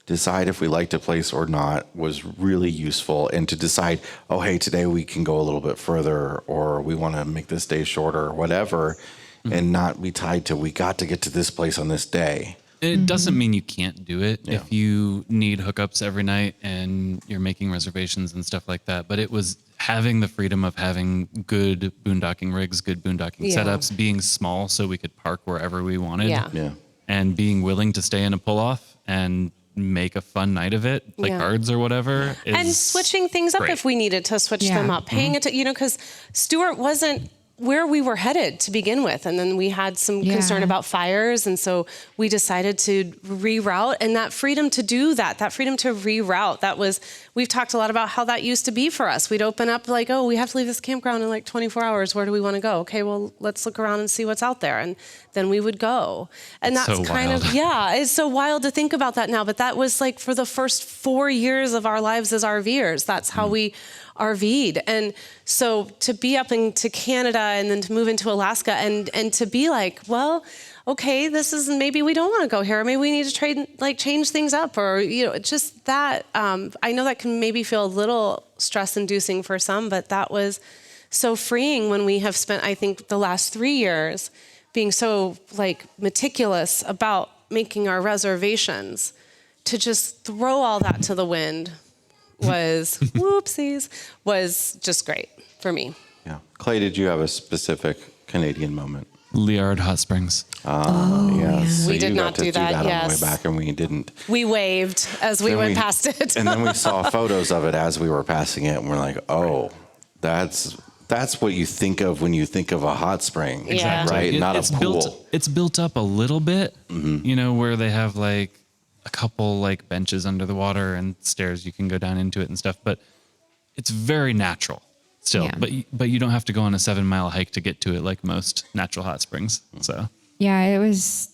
decide if we liked a place or not was really useful, and to decide, oh, hey, today we can go a little bit further, or we want to make this day shorter, or whatever, and not be tied to, we got to get to this place on this day. It doesn't mean you can't do it if you need hookups every night and you're making reservations and stuff like that. But it was having the freedom of having good boondocking rigs, good boondocking setups, being small so we could park wherever we wanted, and being willing to stay in a pull-off and make a fun night of it, play cards or whatever. And switching things up if we needed to switch them up. Paying it to, because Stuart wasn't where we were headed to begin with. And then we had some concern about fires. And so we decided to reroute, and that freedom to do that freedom to reroute, we've talked a lot about how that used to be for us. We'd open up like, oh, we have to leave this campground in like 24 hours. Where do we want to go? Okay, well, let's look around and see what's out there. And then we would go. And that's so kind wild. of, it's so wild to think about that now. But that was like for the first 4 years of our lives as RVers. That's how we RV'd. And so to be up into Canada and then to move into Alaska and to be like, well, okay, this is, maybe we don't want to go here. Maybe we need to change things up, or, just that. I know that can maybe feel a little stress inducing for some, but that was so freeing when we have spent, I think, the last 3 years being so meticulous about making our reservations, to just throw all that to the wind was just great for me. Yeah. Clay, did you have a specific Canadian moment? Liard Hot Springs. Yes. So We did you got not to do that, on the yes. way back, and we didn't. We waved as we went past it. And then we saw photos of it as we were passing it, and we're like, oh, that's what you think of when you think of a hot spring. Exactly. Right? Not a pool. It's built up a little bit, where they have a couple benches under the water and stairs you can go down into it and stuff, but it's very natural still. Yeah. But you don't have to go on a 7-mile hike to get to it like most natural hot springs. So that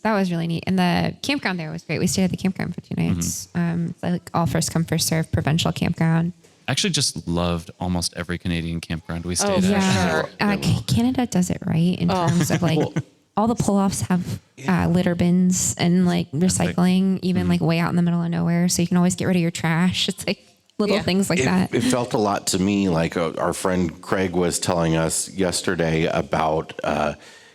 was really neat. And the campground there was great. We stayed at the campground for 2 nights. It's all first come, first serve provincial campground. I actually just loved almost every Canadian campground we stayed at. Yeah. Canada does it right in terms of all the pull-offs have litter bins and recycling, even way out in the middle of nowhere. So you can always get rid of your trash. It's little things like that. It felt a lot to me like our friend Craig was telling us yesterday about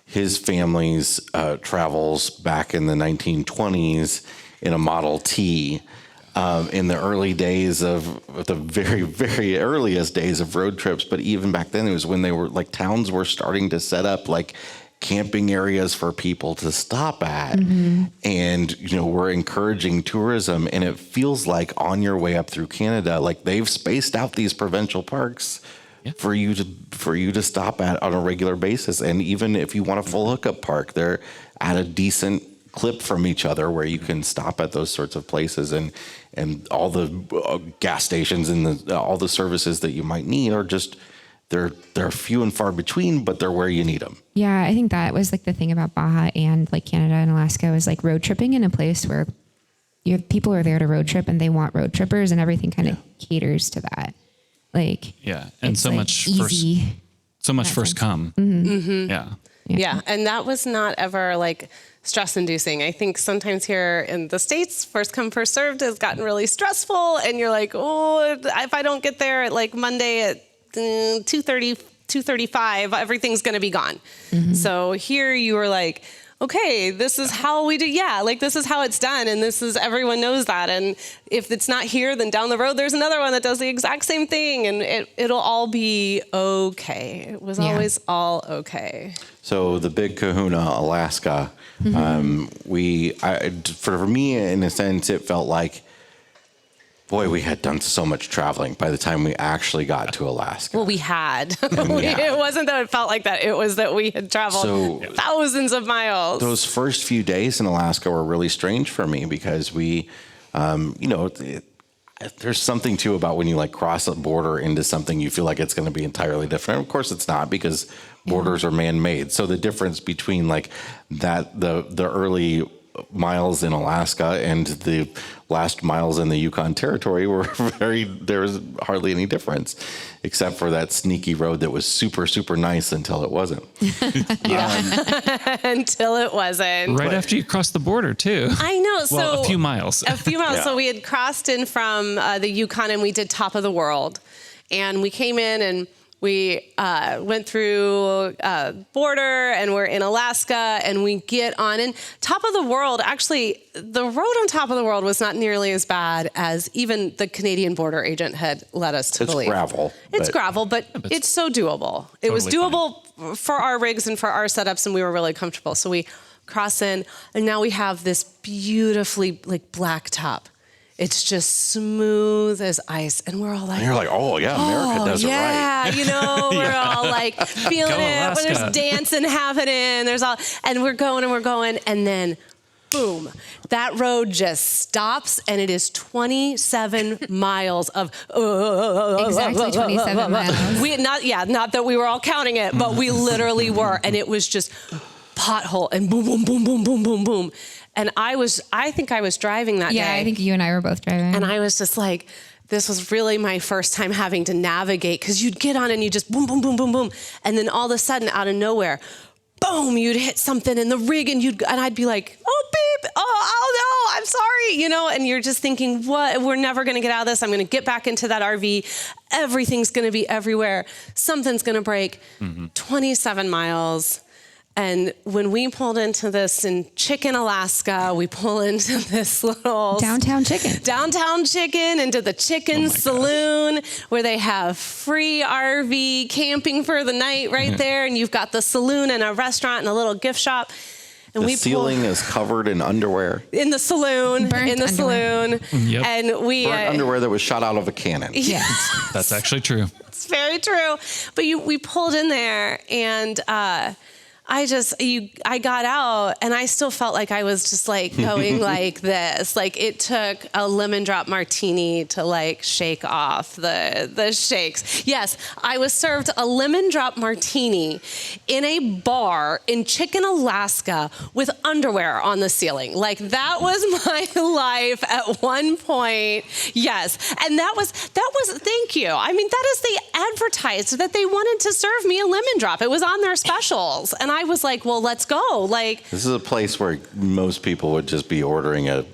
his family's travels back in the 1920s in a Model T. In the early days of the very, very earliest days of road trips. But even back then, it was when they were towns were starting to set up camping areas for people to stop at. And, we're encouraging tourism, and it feels like on your way up through Canada, they've spaced out these provincial parks for you to stop at on a regular basis. And even if you want a full hookup park, they're at a decent clip from each other where you can stop at those sorts of places, and all the gas stations and all the services that you might need are just they're few and far between, but they're where you need them. Yeah, I think that was the thing about Baja and Canada and Alaska was road tripping in a place where people are there to road trip and they want road trippers, and everything kind of caters to that. And so much easy. So much first come. Yeah, and that was not ever stress inducing. I think sometimes here in the States, first come, first served has gotten really stressful, and you're oh, if I don't get there at Monday at 2:30 2:35, everything's going to be gone. So here you were like, okay, this is how we do. Yeah, like this is how it's done. And everyone knows that. And if it's not here, then down the road, there's another one that does the exact same thing. And it'll all be okay. It was always all okay. So the Big Kahuna, Alaska, for me, in a sense, it felt like, boy, we had done so much traveling by the time we actually got to Alaska. Well, we had. It wasn't that it felt like that. It was that we had traveled thousands of miles. Those first few days in Alaska were really strange for me because we, there's something too about when you like cross a border into something, you feel like it's going to be entirely different. Of course it's not, because borders are man-made. So the difference between like that, the early miles in Alaska and the last miles in the Yukon Territory were there was hardly any difference, except for that sneaky road that was super, super nice until it wasn't. Until it wasn't. Right after you crossed the border, too. I know. Well, a few miles. So we had crossed in from the Yukon, and we did top of the world. And we came in and we went through border, and we're in Alaska, and we get on. And top of the world, actually, the road on top of the world was not nearly as bad as even the Canadian border agent had led us to believe. It's gravel, but it's so doable. It was doable for our rigs and for our setups, and we were really comfortable. So we cross in, and now we have this beautifully like black top. It's just smooth as ice. And we're all like, and you're like, oh, yeah, America does it right. Yeah, we're all like feeling it. When there's dancing happening. And we're going. And then, boom, that road just stops. And it is 27 miles of. Exactly 27 miles. Not that we were all counting it, but we literally were. And it was just pothole and boom, boom, boom, boom, boom, boom, boom. And I think I was driving that day. Yeah, I think you and I were both driving. And I was just like, this was really my first time having to navigate, because you'd get on and you just boom, boom, boom, boom, boom. And then all of a sudden, out of nowhere, boom, you'd hit something in the rig, and I'd be like, oh, beep, oh no, I'm sorry, and you're just thinking, what? We're never going to get out of this. I'm going to get back into that RV. Everything's going to be everywhere. Something's going to break. 27 miles. And when we pulled into this in Chicken, Alaska, we pull into this little downtown chicken into the chicken saloon where they have free RV camping for the night right there. And you've got the saloon and a restaurant and a little gift shop. And the ceiling is covered in underwear. In the saloon. Yep. And we burnt underwear that was shot out of a cannon. Yes. That's actually true. It's very true. But we pulled in there, and I got out, and I still felt like I was just like going like this. Like it took a lemon drop martini to like shake off the shakes. Yes, I was served a lemon drop martini in a bar in Chicken, Alaska with underwear on the ceiling. Like that was my life at one point. Yes. And that was, thank you. I mean, that is, they advertised that they wanted to serve me a lemon drop. It was on their specials. And I was like, well, let's go. Like, this is a place where most people would just be ordering a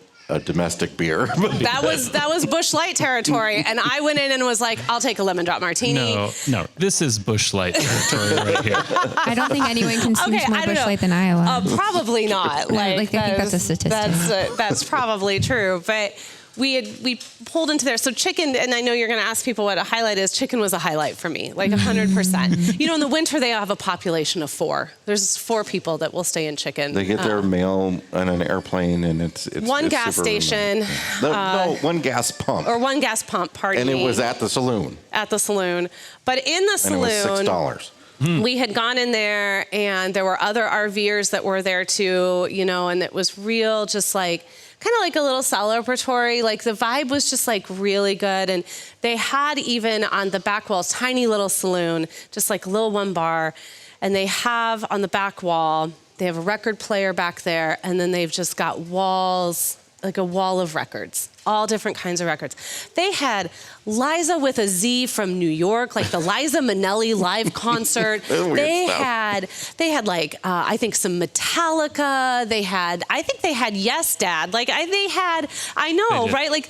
domestic beer. that was Busch Light territory, and I went in and was like, I'll take a lemon drop martini. No, this is Busch Light territory right here. I don't think anyone consumes more Busch Light than Iowa. Probably not. I think that's a statistic. That's probably true, but. We pulled into there. So Chicken, and I know you're going to ask people what a highlight is. Chicken was a highlight for me, like 100%. In the winter, they have a population of 4. There's 4 people that will stay in Chicken. They get their mail on an airplane, and it's one gas station. No, one gas pump. Or one gas pump, pardon me. And it was at the saloon. At the saloon. But in the saloon. And it was $6. We had gone in there, and there were other RVers that were there too, and it was real, just like, kind of like a little celebratory. Like the vibe was just like really good. And they had even on the back walls, tiny little saloon, just like a little one bar. And they have on the back wall, they have a record player back there. And then they've just got walls, like a wall of records, all different kinds of records. They had Liza with a Z from New York, like the Liza Minnelli live concert. They had like, I think some Metallica. I think they had Yes Dad. Like I know, right? Like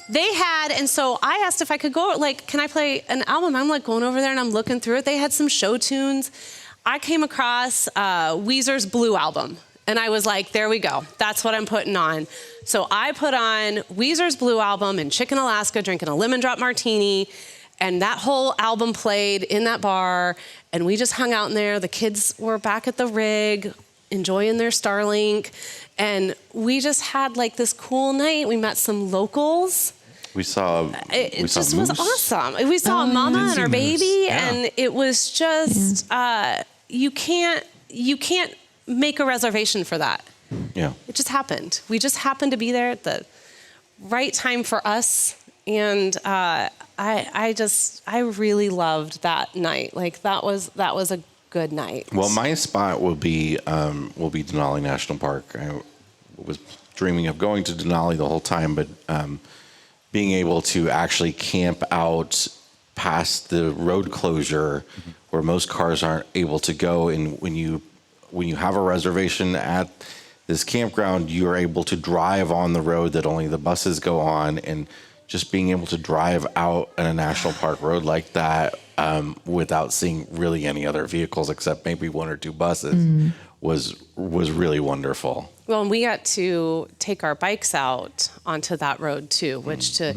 They had, and so I asked if I could go, like, can I play an album? I'm like going over there and I'm looking through it. They had some show tunes. I came across Weezer's Blue album, and I was like, there we go. That's what I'm putting on. So I put on Weezer's Blue album in Chicken, Alaska, drinking a lemon drop martini, and that whole album played in that bar, and we just hung out in there. The kids were back at the rig, enjoying their Starlink, and we just had like this cool night. We met some locals. We saw It we saw just was moose. awesome. We saw Mama and her baby, and it was just you can't make a reservation for that. Yeah. It just happened. We just happened to be there at the right time for us, and I really loved that night. Like that was a good night. Well, my spot will be Denali National Park. I was dreaming of going to Denali the whole time, but being able to actually camp out past the road closure where most cars aren't able to go, and when you have a reservation at this campground, you're able to drive on the road that only the buses go on, and just being able to drive out on a national park road like that without seeing really any other vehicles except maybe one or two buses was really wonderful. Well, and we got to take our bikes out onto that road too, which to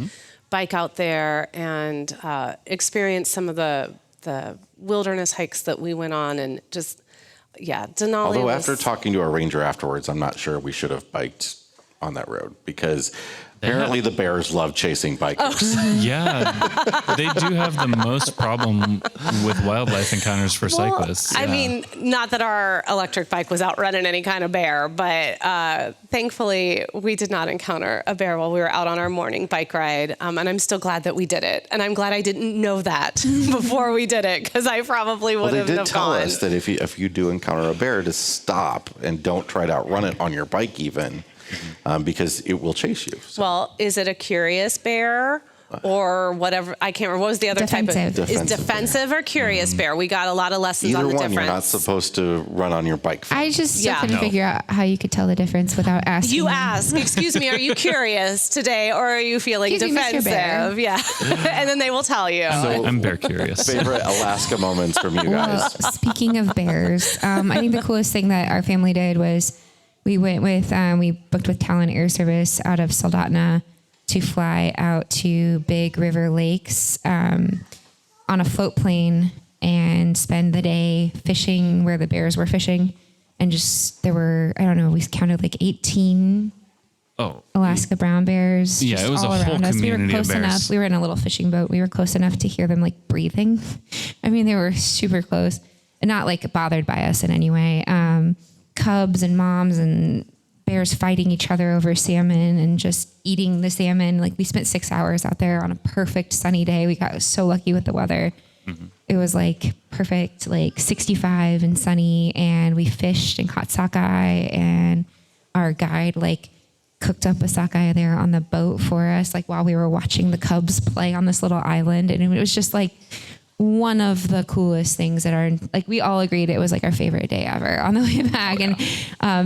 bike out there and experience some of the wilderness hikes that we went on, and just Denali. Although after talking to our ranger afterwards, I'm not sure we should have biked on that road because apparently the bears love chasing bikers. Yeah, they do have the most problem with wildlife encounters for cyclists. I mean, not that our electric bike was outrunning any kind of bear, but thankfully we did not encounter a bear while we were out on our morning bike ride. And I'm still glad that we did it. And I'm glad I didn't know that before we did it, because I probably would have They gone. did tell us that if you do encounter a bear, to stop and don't try to outrun it on your bike even. Because it will chase you. So. Well, is it a curious bear or whatever? I can't remember. What was the other type of? Defensive. Is defensive or curious bear? We got a lot of lessons Either on the one, difference. you're not supposed to run on your bike. I just still Yeah. couldn't No. figure out how you could tell the difference without asking. You ask, excuse me, are you curious today, or are you feeling Excuse me, Mr. Bear. defensive? Yeah, and then they will tell you. I'm bear curious. Favorite Alaska moments from you Well, guys? speaking of bears, I think the coolest thing that our family did was we went with, we booked with Talon Air Service out of Soldotna to fly out to Big River Lakes on a float plane and spend the day fishing where the bears were fishing. And just, there were, I don't know, we counted like 18 Alaska brown bears. Yeah, just it was all a whole around us. We were community of close bears. enough. We were in a little fishing boat. We were close enough to hear them like breathing. I mean, they were super close and not like bothered by us in any way. Cubs and moms and bears fighting each other over salmon and just eating the salmon. Like we spent 6 hours out there on a perfect sunny day. We got so lucky with the weather. It was like perfect, like 65 and sunny, and we fished and caught sockeye, and our guide like cooked up a sockeye there on the boat for us, like while we were watching the cubs play on this little island. And it was just like one of the coolest things that are like, we all agreed it was like our favorite day ever on the way back. And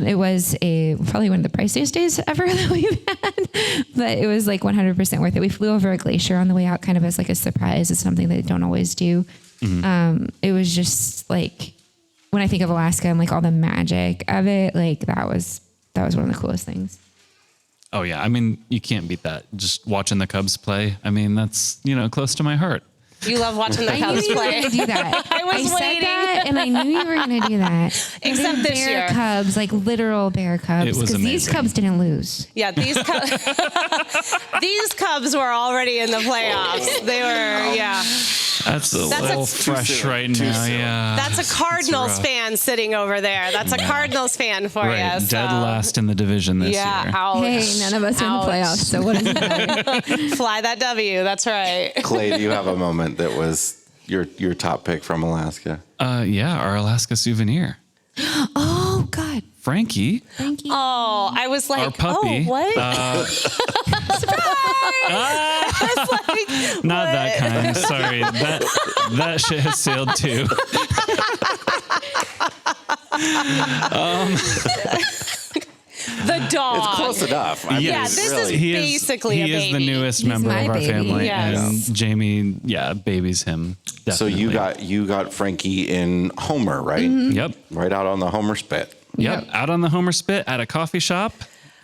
it was probably one of the priciest days ever that we've had, but it was like 100% worth it. We flew over a glacier on the way out kind of as like a surprise. It's something that they don't always do. It was just like, when I think of Alaska and like all the magic of it, like that was one of the coolest things. Oh yeah, I mean, you can't beat that. Just watching the Cubs play. I mean, that's, close to my heart. You love watching the I knew Cubs you were play. going to do that. I was said waiting. that, and I knew you were going to do that. Except And this bear year. Cubs, like literal bear Cubs. It was Because these amazing. Cubs didn't lose. Yeah, these Cubs were already in the playoffs. They were, yeah. That's a That's little a- fresh right now. Yeah, That's a Cardinals rough. fan sitting over there. That's a Cardinals fan for right. you. So. Dead last in the division this Yeah, year. ouch. Hey, none of us are in the Ouch. playoffs, so what does it matter? Fly that W. That's right. Clay, do you have a moment that was your top pick from Alaska? Yeah, our Alaska souvenir. Oh, God. Frankie, Thank you. Oh, I was like, our puppy. oh, what? Not that kind. Sorry, that shit has sailed too. The dog. It's close enough. I mean, Yeah, it's this really, is basically a he is the baby. newest He's member my of our baby. family, Yes. and Jamie, babies him. So Definitely. you got Frankie in Homer, right? Yep. Right out on the Homer spit. Yep, out on the Homer spit at a coffee shop.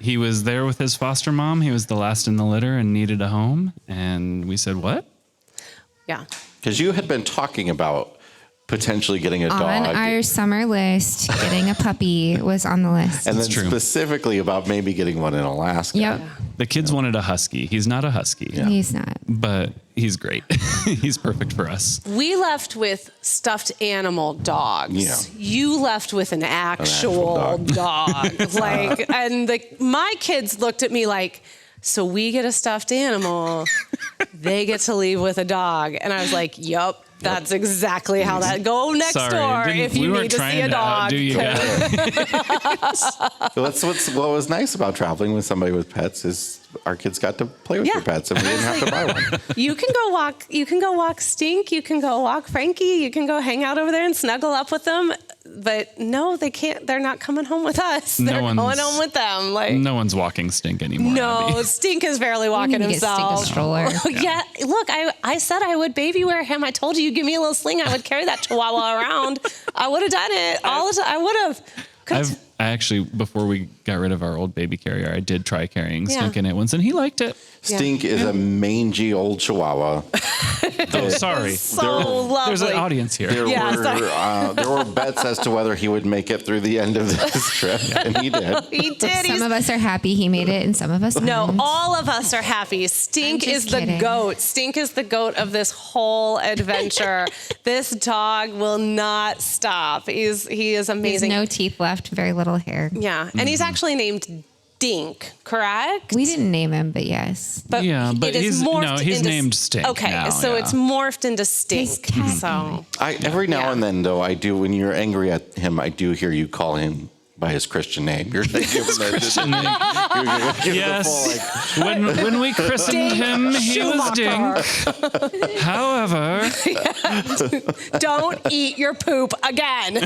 He was there with his foster mom. He was the last in the litter and needed a home. And we said, what? Yeah. Because you had been talking about potentially getting a On dog. our summer list, getting a puppy was on the list. and then That's true. specifically about maybe getting one in Alaska. Yep. The kids wanted a husky. He's not a husky, He's not. but he's great. He's perfect for us. We left with stuffed animal dogs. Yeah. You left with an actual actual dog. Like, and my kids looked at me like, so we get a stuffed animal, they get to leave with a dog. And I was like, yup. That's exactly how that go next door if you need to see a dog. Do you guys? So that's what was nice about traveling with somebody with pets is our kids got to play with Yeah. your pets and we didn't have to buy one. You can go walk Stink, you can go walk Frankie, you can go hang out over there and snuggle up with them. But no, they can't. They're not coming home with us. They're going home with them. Like No one's walking Stink anymore. no, Abby. Stink is barely walking need to get Stink a himself. stroller. Yeah. Look, I said I would baby wear him. I told you give me a little sling, I would carry that chihuahua around. I would have done it all the time. I would have. I actually, before we got rid of our old baby carrier, I did try carrying Stink Yeah. in it once, and he liked it. Stink is a mangy old chihuahua. Oh, sorry. So lovely. There's an audience here. There were bets as to whether he would make it through the end of this trip, and he did. He did. Some of us are happy he made it, and some of us No, aren't. all of us are happy. Stink I'm is just the kidding. goat. Stink is the goat of this whole adventure. This dog will not stop. He is He has amazing. no teeth left, very little hair. Yeah, and he's actually named Dink, correct? We didn't name him, but yes. But Yeah, but it is he's morphed he's into- named Stink. Okay, now, so yeah. it's morphed into Stink. His cat So Every now Yeah. and then, though, I do. When you're angry at him, I do hear you call him by his Christian name. You're giving Yes. When we christened him, he was Dink. However, don't eat your poop again.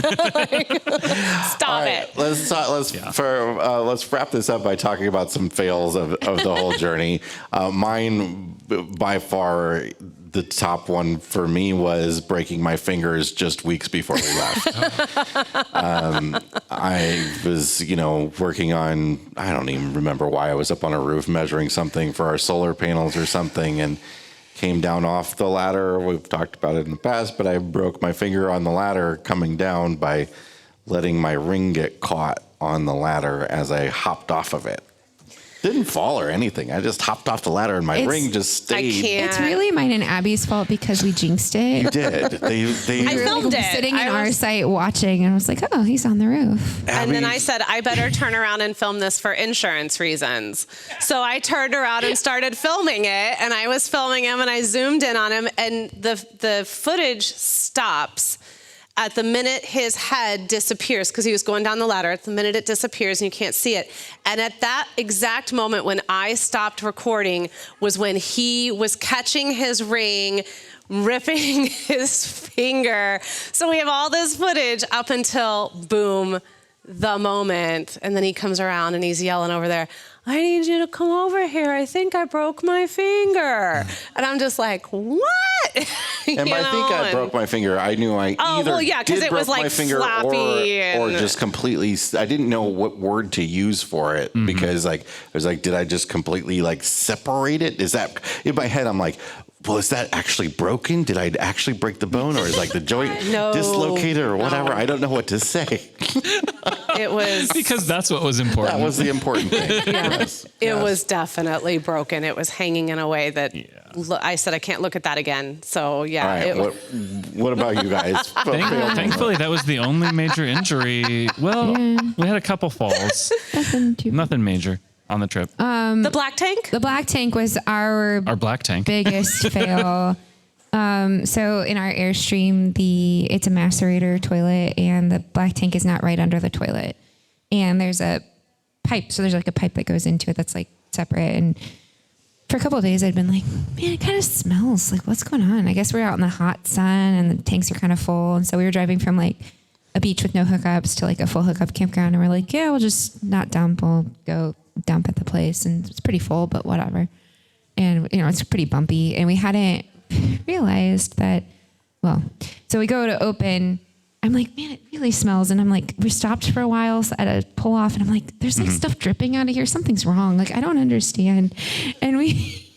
Stop it. Let's wrap this up by talking about some fails of the whole journey. Mine, by far, the top one for me was breaking my fingers just weeks before we left. I was, working on, I don't even remember why I was up on a roof measuring something for our solar panels or something, and came down off the ladder. We've talked about it in the past, but I broke my finger on the ladder coming down by letting my ring get caught on the ladder as I hopped off of it. Didn't fall or anything. I just hopped off the ladder and my It's- ring just stayed. I can't. It's really mine and Abby's fault because we jinxed it. You did. They I We were filmed it. sitting in I our was- site watching, and I was like, "Oh, he's on the roof." And then Abby- I said, I better turn around and film this for insurance reasons. So I turned around and started filming it, and I was filming him, and I zoomed in on him, and the footage stops at the minute his head disappears, because he was going down the ladder. At the minute it disappears and you can't see it. And at that exact moment when I stopped recording was when he was catching his ring, ripping his finger. So we have all this footage up until, boom, the moment. And then he comes around and he's yelling over there, I need you to come over here. I think I broke my finger. And I'm just like, what? And by I think I broke my finger, I knew I either well, yeah, 'cause did it broke was, like, my finger flappy or and- just completely. I didn't know what word to use for it because I was like, did I just completely separate it? Is that in my head? I'm like, well, is that actually broken? Did I actually break the bone, or is the joint dislocated, or whatever? No. I don't know what to say. It was because that's what was important. That was the important thing. Yes. It was definitely broken. It was hanging in a way that I said I can't look at that again. So yeah. All right. What about you guys? Thankfully, that was the only major injury. Well, we had a couple falls. Nothing major on the trip. The black tank? The black tank was our black tank. biggest fail. So in our Airstream, it's a macerator toilet, and the black tank is not right under the toilet. And there's a pipe. So there's a pipe that goes into it that's separate. And for a couple of days, I'd been like, man, it kind of smells. What's going on? I guess we're out in the hot sun and the tanks are kind of full. And so we were driving from a beach with no hookups to like a full hookup campground. And we're like, yeah, we'll just not dump. We'll go dump at the place. And it's pretty full, but whatever. And, it's pretty bumpy. And we hadn't realized that, so we go to open. I'm like, man, it really smells. And I'm like, we stopped for a while at a pull off. And I'm like, there's like stuff dripping out of here. Something's wrong. Like, I don't understand. And we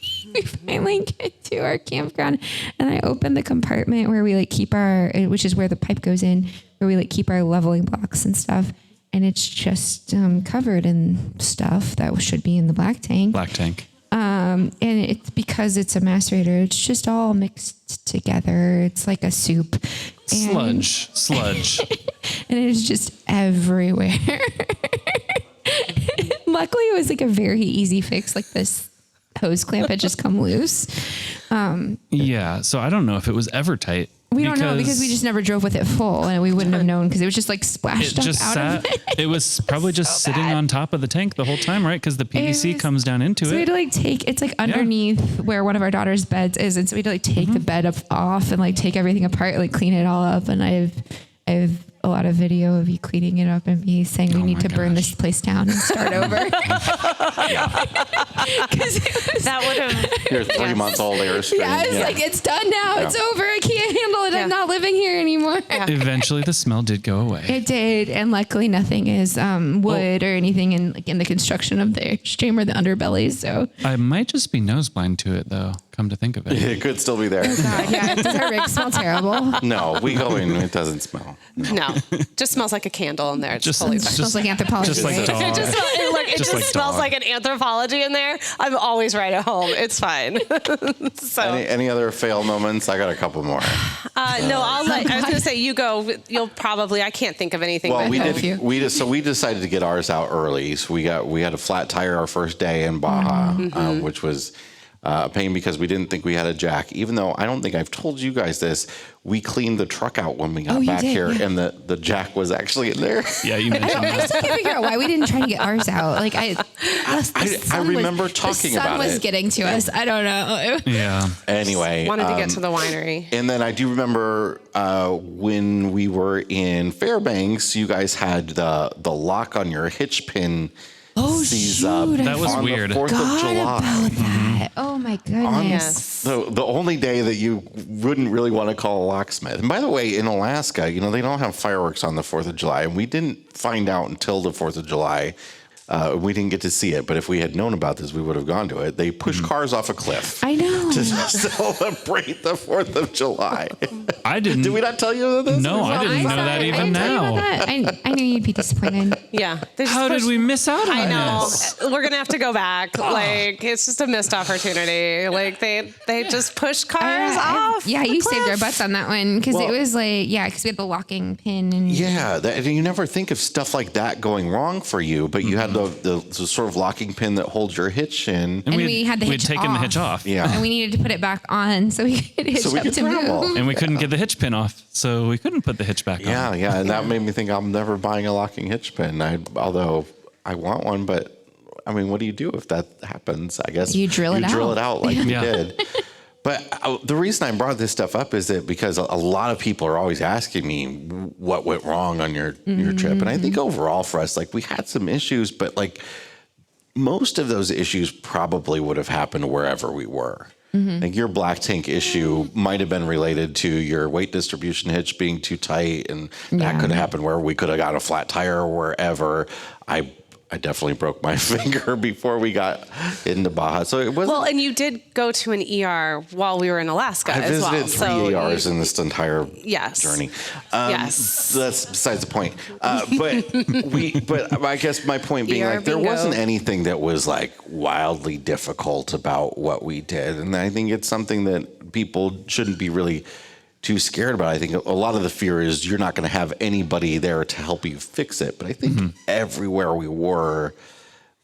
finally get to our campground, and I open the compartment where we like keep which is where the pipe goes in, where we like keep our leveling blocks and stuff. And it's just covered in stuff that should be in the black tank. Black tank. And it's because it's a macerator. It's just all mixed together. It's like a soup. Sludge. And it's just everywhere. Luckily, it was like a very easy fix. Like this hose clamp had just come loose. Yeah. So I don't know if it was ever tight. We don't know because we just never drove with it full, and we wouldn't have known because it was just like splashed up out of it. It was probably just sitting on top of the tank the whole time, right? Because the PVC comes down into it. So we had to like it's like underneath where one of our daughter's beds is, and so we had to like take the bed off and like take everything apart, and, like clean it all up. And I have a lot of video of you cleaning it up and me saying we need to burn this place down and start over. That would have. You're 3 months old. Yeah, I was like, it's done now. It's over. I can't handle it. I'm not living here anymore. Eventually, the smell did go away. It did, and luckily, nothing is wood or anything in the construction of the airstream or the underbelly. So I might just be nose blind to it, though. Come to think of it, it could still be there. Oh God, yeah. Does our rig smell terrible? No, we go in. It doesn't smell. No, just smells like a candle in there. It's Just- totally It fine. smells like anthropology. just like right? dog. It just like smells dog. like an anthropology in there. I'm always right at home. It's fine. So Any other fail moments? I got a couple more. no, I was gonna say you go. You'll probably. I can't think of anything. Well, but we decided to get ours out early. So we had a flat tire our first day in Baja, which was a pain because we didn't think we had a jack. Even though I don't think I've told you guys this, we cleaned the truck out when we got back here, and the jack was actually in there. Yeah, you mentioned I that. still can't figure out why we didn't try to get ours out. Like I remember talking about it. The sun was it. getting to us. I don't know. Yeah. Anyway, wanted to get to the winery. and then I do remember when we were in Fairbanks, you guys had the lock on your hitch pin. Oh, seize shoot, up That was on weird. The 4th of July. About that. Oh my goodness. The only day that you wouldn't really want to call a locksmith. And by the way, in Alaska, they don't have fireworks on the 4th of July. And we didn't find out until the 4th of July. We didn't get to see it. But if we had known about this, we would have gone to it. They push cars off a cliff. I know. To celebrate the 4th of July. I didn't. Did we not tell you this? No, I didn't know that I even didn't tell you about now. that. I knew you'd be disappointed. Yeah. They just How did pushed- we miss out on I know. this? We're gonna have to go back. Like it's just a missed opportunity. Like they just pushed cars off. Yeah, the you saved our cliff. butts on that one because it was like, because we had the locking pin. And Yeah, you never think of stuff like that going wrong for you, but you had the sort of locking pin that holds your hitch in. And we had the hitch We'd taken the off. hitch off. Yeah. And we needed to put it back on so we could hitch So we up could to travel. move. And we couldn't get the hitch pin off, so we couldn't put the hitch back on. Yeah, and that made me think I'm never buying a locking hitch pin. Although I want one, but I mean, what do you do if that happens? I guess You drill it out like we Yeah. did. But the reason I brought this stuff up is that because a lot of people are always asking me what went wrong on your trip, and I think overall for us, like we had some issues, but like most of those issues probably would have happened wherever we were. Like your black tank issue might have been related to your weight distribution hitch being too tight, and that could have happened where we could have got a flat tire or wherever. I definitely broke my finger before we got into Baja, so it wasn't. Well, and you did go to an ER while we were in Alaska I as visited well. 3 ERs in this entire Yes. journey. Yes. That's besides the point. But I guess my point being, ER like, there bingo. wasn't anything that was like wildly difficult about what we did, and I think it's something that people shouldn't be really too scared about. I think a lot of the fear is you're not going to have anybody there to help you fix it. But I think everywhere we were,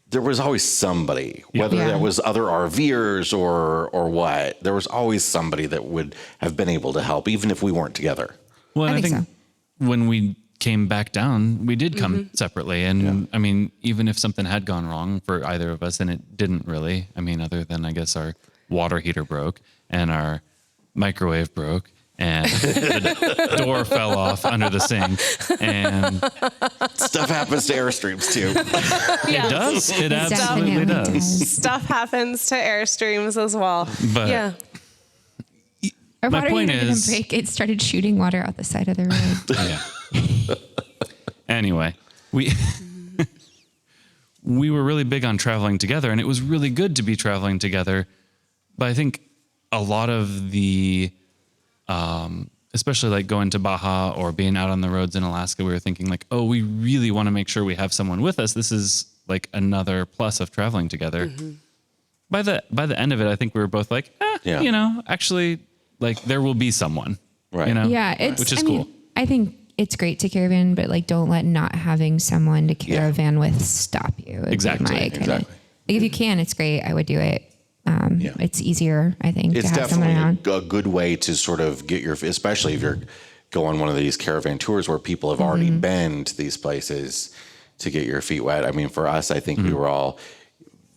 there was always somebody, whether that was other RVers or what. There was always somebody that would have been able to help, even if we weren't together. Well, and I I think think when we came back down, we did come separately. And I mean, even if something had gone wrong for either of us, and it didn't really, I mean, other than I guess our water heater broke and our microwave broke and the door fell off under the sink. And Stuff happens to Airstreams too. it does. It absolutely definitely does. Stuff happens to Airstreams as well. But yeah. Our My water point heater didn't is- break. It started shooting water out the side of the road. Anyway, we were really big on traveling together, and it was really good to be traveling together. But I think a lot of the, especially like going to Baja or being out on the roads in Alaska, we were thinking like, oh, we really want to make sure we have someone with us. This is like another plus of traveling together. Mm-hmm. By the end of it, I think we were both like, Yeah. you know, actually, like there will be someone, Right. You know, Yeah, it's which is I cool. mean, I think it's great to caravan, but like don't let not having someone to caravan with stop you. Would be Exactly, my kinda- exactly. like if you can, it's great. I would do it. Yeah. It's easier, I think, It's to have someone definitely around. a good way to sort of get your, especially if you're go on one of these caravan tours where people have already been to these places to get your feet wet. I mean, for us, I think we were all,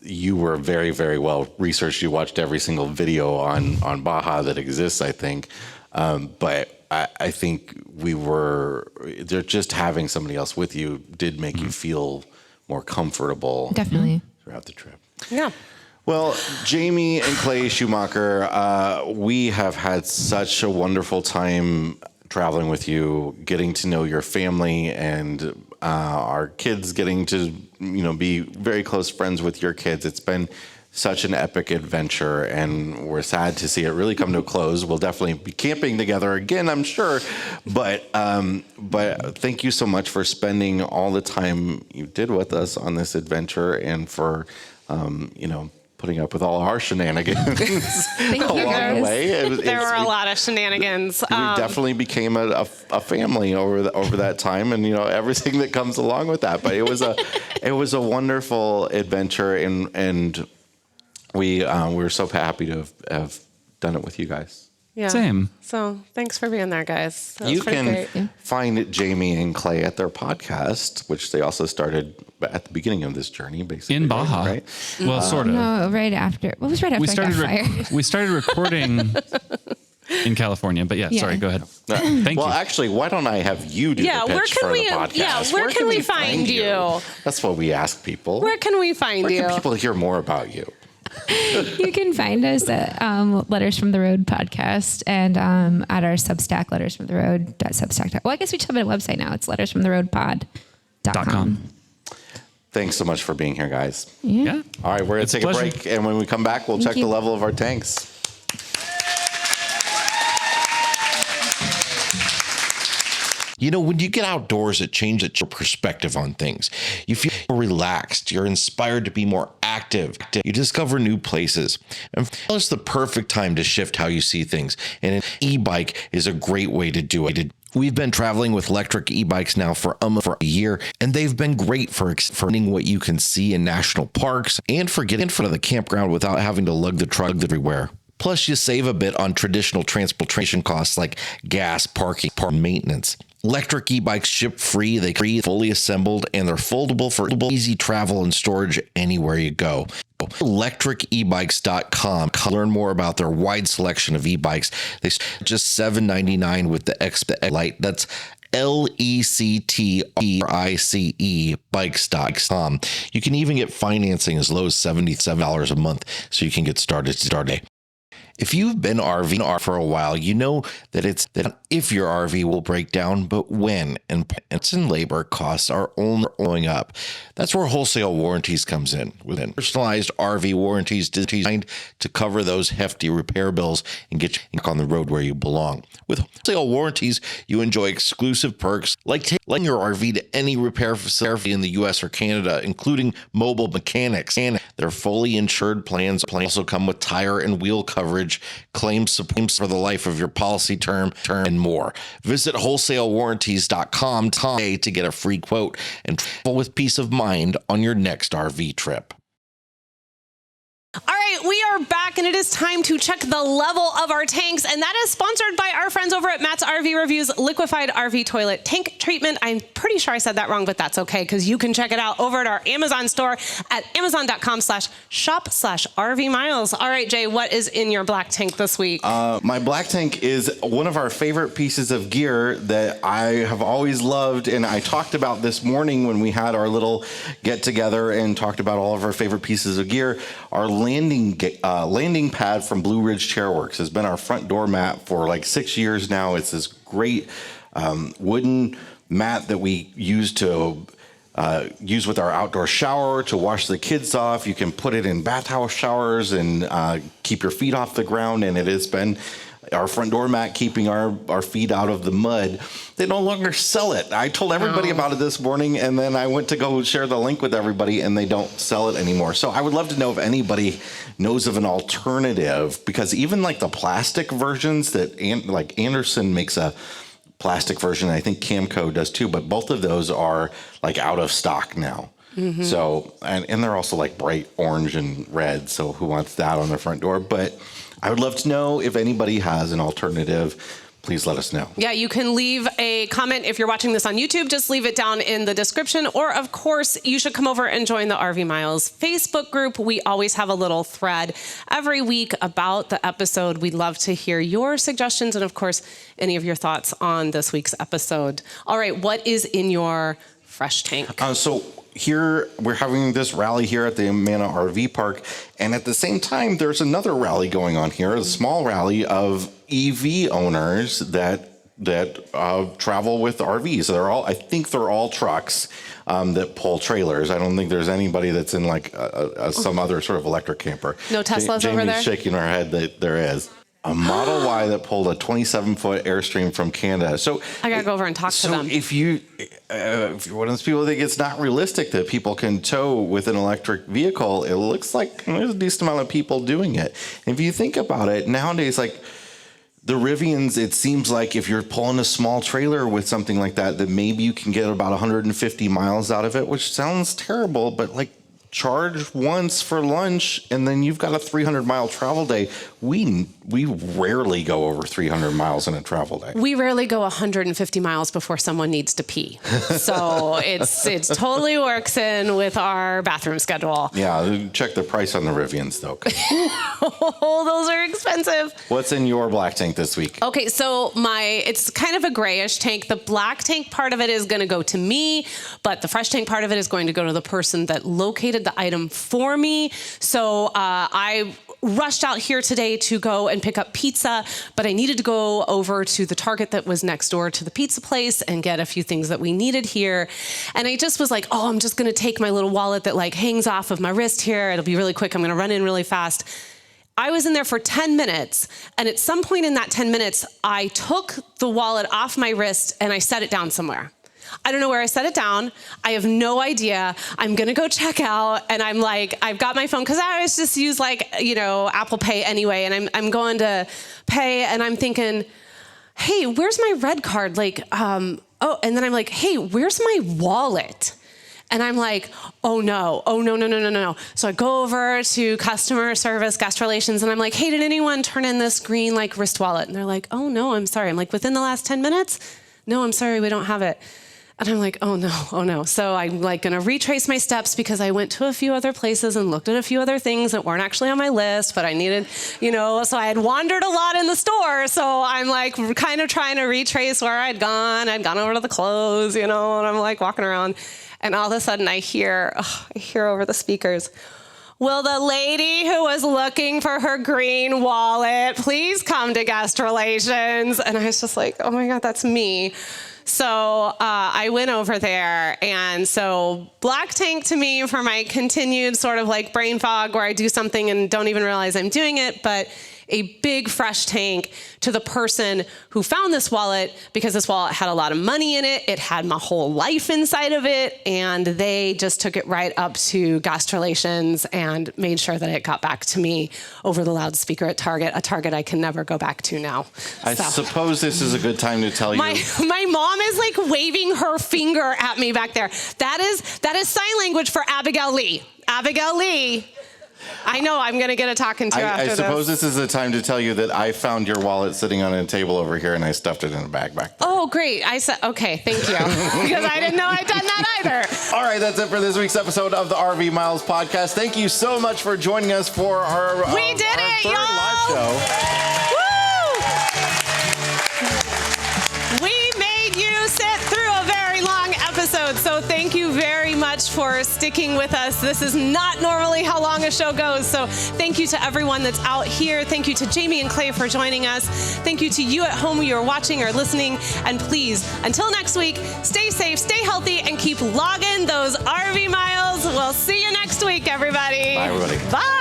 you were very, very well researched. You watched every single video on Baja that exists, I think. But I think they're just having somebody else with you did make you feel more comfortable Definitely. throughout the trip. Yeah. Well, Jamie and Clay Schumacher, we have had such a wonderful time traveling with you, getting to know your family, and our kids getting to, be very close friends with your kids. It's been such an epic adventure, and we're sad to see it really come to a close. We'll definitely be camping together again, I'm sure. But thank you so much for spending all the time you did with us on this adventure, and for putting up with all our shenanigans Thank you, along the guys. way. There were a lot of shenanigans. We definitely became a family over that time, and everything that comes along with that. But it was a wonderful adventure, and we were so happy to have done it with you guys. Yeah. Same. So thanks for being there, guys. That was You pretty can great. find Jamie and Clay at their podcast, which they also started at the beginning of this journey, basically. In Baja, right? Well, sort of. No, right after. What was right after we I started got fired? we started recording in California, but yeah, Yeah. sorry, go ahead. Thank Well, you. actually, why don't I have you do Yeah, the pitch where can for we- the podcast? yeah, where can we find you? That's what we ask people. Where can we find Where you? can people hear more about you? You can find us at Letters from the Road podcast and at our Substack, Letters from the Road. Substack. Well, I guess we just have a website now. It's lettersfromtheroadpod.com. Thanks so much for being here, guys. Yeah. All right, we're going It's to a take a pleasure. break, and when we come back, we'll check you. the level of our tanks. When you get outdoors, it changes your perspective on things. You feel more relaxed. You're inspired to be more active. You discover new places. And it's the perfect time to shift how you see things. And an e-bike is a great way to do it. We've been traveling with electric e-bikes now for a year, and they've been great for extending what you can see in national parks and for getting in front of the campground without having to lug the truck everywhere. Plus, you save a bit on traditional transportation costs like gas, parking, and maintenance. Electric e-bikes ship free, they come fully assembled, and they're foldable for easy travel and storage anywhere you go. ElectricEbikes.com. Learn more about their wide selection of e-bikes. They start just $7.99 with the Expedite Lite. That's LECTRICE bikes.com. You can even get financing as low as $77 a month, so you can get started today. If you've been RVing for a while, you know that it's that if your RV will break down, but when, and parts and labor costs are only going up. That's where Wholesale Warranties comes in. With personalized RV warranties designed to cover those hefty repair bills and get you on the road where you belong. With Wholesale Warranties, you enjoy exclusive perks like taking your RV to any repair facility in the U.S. or Canada, including mobile mechanics. And their fully insured plans also come with tire and wheel coverage, claim support for the life of your policy term, and more. Visit wholesalewarranties.com today to get a free quote and travel with peace of mind on your next RV trip. All right, we are back, and it is time to check the level of our tanks, and that is sponsored by our friends over at Matt's RV Reviews Liquefied RV Toilet Tank Treatment. I'm pretty sure I said that wrong, but that's okay, because you can check it out over at our Amazon store at amazon.com/shop/RV Miles. All right, Jay, what is in your black tank this week? My black tank is one of our favorite pieces of gear that I have always loved, and I talked about this morning when we had our little get-together and talked about all of our favorite pieces of gear. Our landing pad from Blue Ridge Chairworks has been our front door mat for like 6 years now. It's this great wooden mat that we use to use with our outdoor shower to wash the kids off. You can put it in bathhouse showers and keep your feet off the ground, and it has been our front door mat keeping our feet out of the mud. They no longer sell it. I told everybody about it this morning, and then I went to go share the link with everybody, and they don't sell it anymore. So I would love to know if anybody knows of an alternative, because even like the plastic versions that like Anderson makes a plastic version, I think Camco does too, but both of those are like out of stock now. Mm-hmm. So, and they're also like bright orange and red. So who wants that on their front door? But I would love to know if anybody has an alternative. Please let us know. Yeah, you can leave a comment if you're watching this on YouTube. Just leave it down in the description. Or, of course, you should come over and join the RV Miles Facebook group. We always have a little thread every week about the episode. We'd love to hear your suggestions and, of course, any of your thoughts on this week's episode. All right, what is in your fresh tank? So here we're having this rally here at the Amana RV Park, and at the same time there's another rally going on here, a small rally of EV owners that travel with RVs. So I think they're all trucks that pull trailers. I don't think there's anybody that's in like some other sort of electric camper. No Teslas over there? Jamie's shaking her head that there is. A Model Y that pulled a 27-foot Airstream from Canada. So I gotta go over and talk to them. If you're one of those people that think it's not realistic that people can tow with an electric vehicle, it looks like there's a decent amount of people doing it. And if you think about it, nowadays, like the Rivians, it seems like if you're pulling a small trailer with something like that, that maybe you can get about 150 miles out of it, which sounds terrible, but like charge once for lunch and then you've got a 300-mile travel day. We rarely go over 300 miles in a travel day. We rarely go 150 miles before someone needs to pee. So it's totally works in with our bathroom schedule. Yeah, check the price on the Rivians though. Oh, those are expensive. What's in your black tank this week? Okay, so it's kind of a grayish tank. The black tank part of it is going to go to me, but the fresh tank part of it is going to go to the person that located the item for me. So I rushed out here today to go and pick up pizza, but I needed to go over to the Target that was next door to the pizza place and get a few things that we needed here. And I just was like, oh, I'm just going to take my little wallet that like hangs off of my wrist here. It'll be really quick. I'm going to run in really fast. I was in there for 10 minutes. And at some point in that 10 minutes, I took the wallet off my wrist and I set it down somewhere. I don't know where I set it down. I have no idea. I'm going to go check out. And I'm like, I've got my phone because I always just use like, Apple Pay anyway. And I'm going to pay and I'm thinking, hey, where's my red card? And then I'm like, hey, where's my wallet? And I'm like, oh no. So I go over to customer service, guest relations, and I'm like, hey, did anyone turn in this green like wrist wallet? And they're like, oh no, I'm sorry. I'm like, within the last 10 minutes? No, I'm sorry, we don't have it. And I'm like, oh no. So I'm like gonna retrace my steps because I went to a few other places and looked at a few other things that weren't actually on my list, but I needed, so I had wandered a lot in the store. So I'm like kind of trying to retrace where I'd gone. I'd gone over to the clothes, and I'm like walking around. And all of a sudden I hear over the speakers, will the lady who was looking for her green wallet please come to guest relations? And I was just like, oh my God, that's me. So I went over there, and so black tank to me for my continued sort of like brain fog where I do something and don't even realize I'm doing it, but a big fresh tank to the person who found this wallet because this wallet had a lot of money in it. It had my whole life inside of it, and they just took it right up to guest relations and made sure that it got back to me over the loudspeaker at Target, a Target I can never go back to now. I suppose this is a good time to tell you. My mom is like waving her finger at me back there. That is sign language for Abigail Lee. Abigail Lee. I know I'm going to get a talking to after I this. suppose this is the time to tell you that I found your wallet sitting on a table over here, and I stuffed it in a bag back there. Oh, great. I said, okay, thank you. Because I didn't know I'd done that either. All right, that's it for this week's episode of the RV Miles podcast. Thank you so much for joining us for our We did it, third y'all! live show. Woo! We made you sit through a very long episode, so thank you very much for sticking with us. This is not normally how long a show goes, so thank you to everyone that's out here. Thank you to Jamie and Clay for joining us. Thank you to you at home who you're watching or listening. And please, until next week, stay safe, stay healthy, and keep logging those RV miles. We'll see you next week, everybody. Bye, everybody. Bye.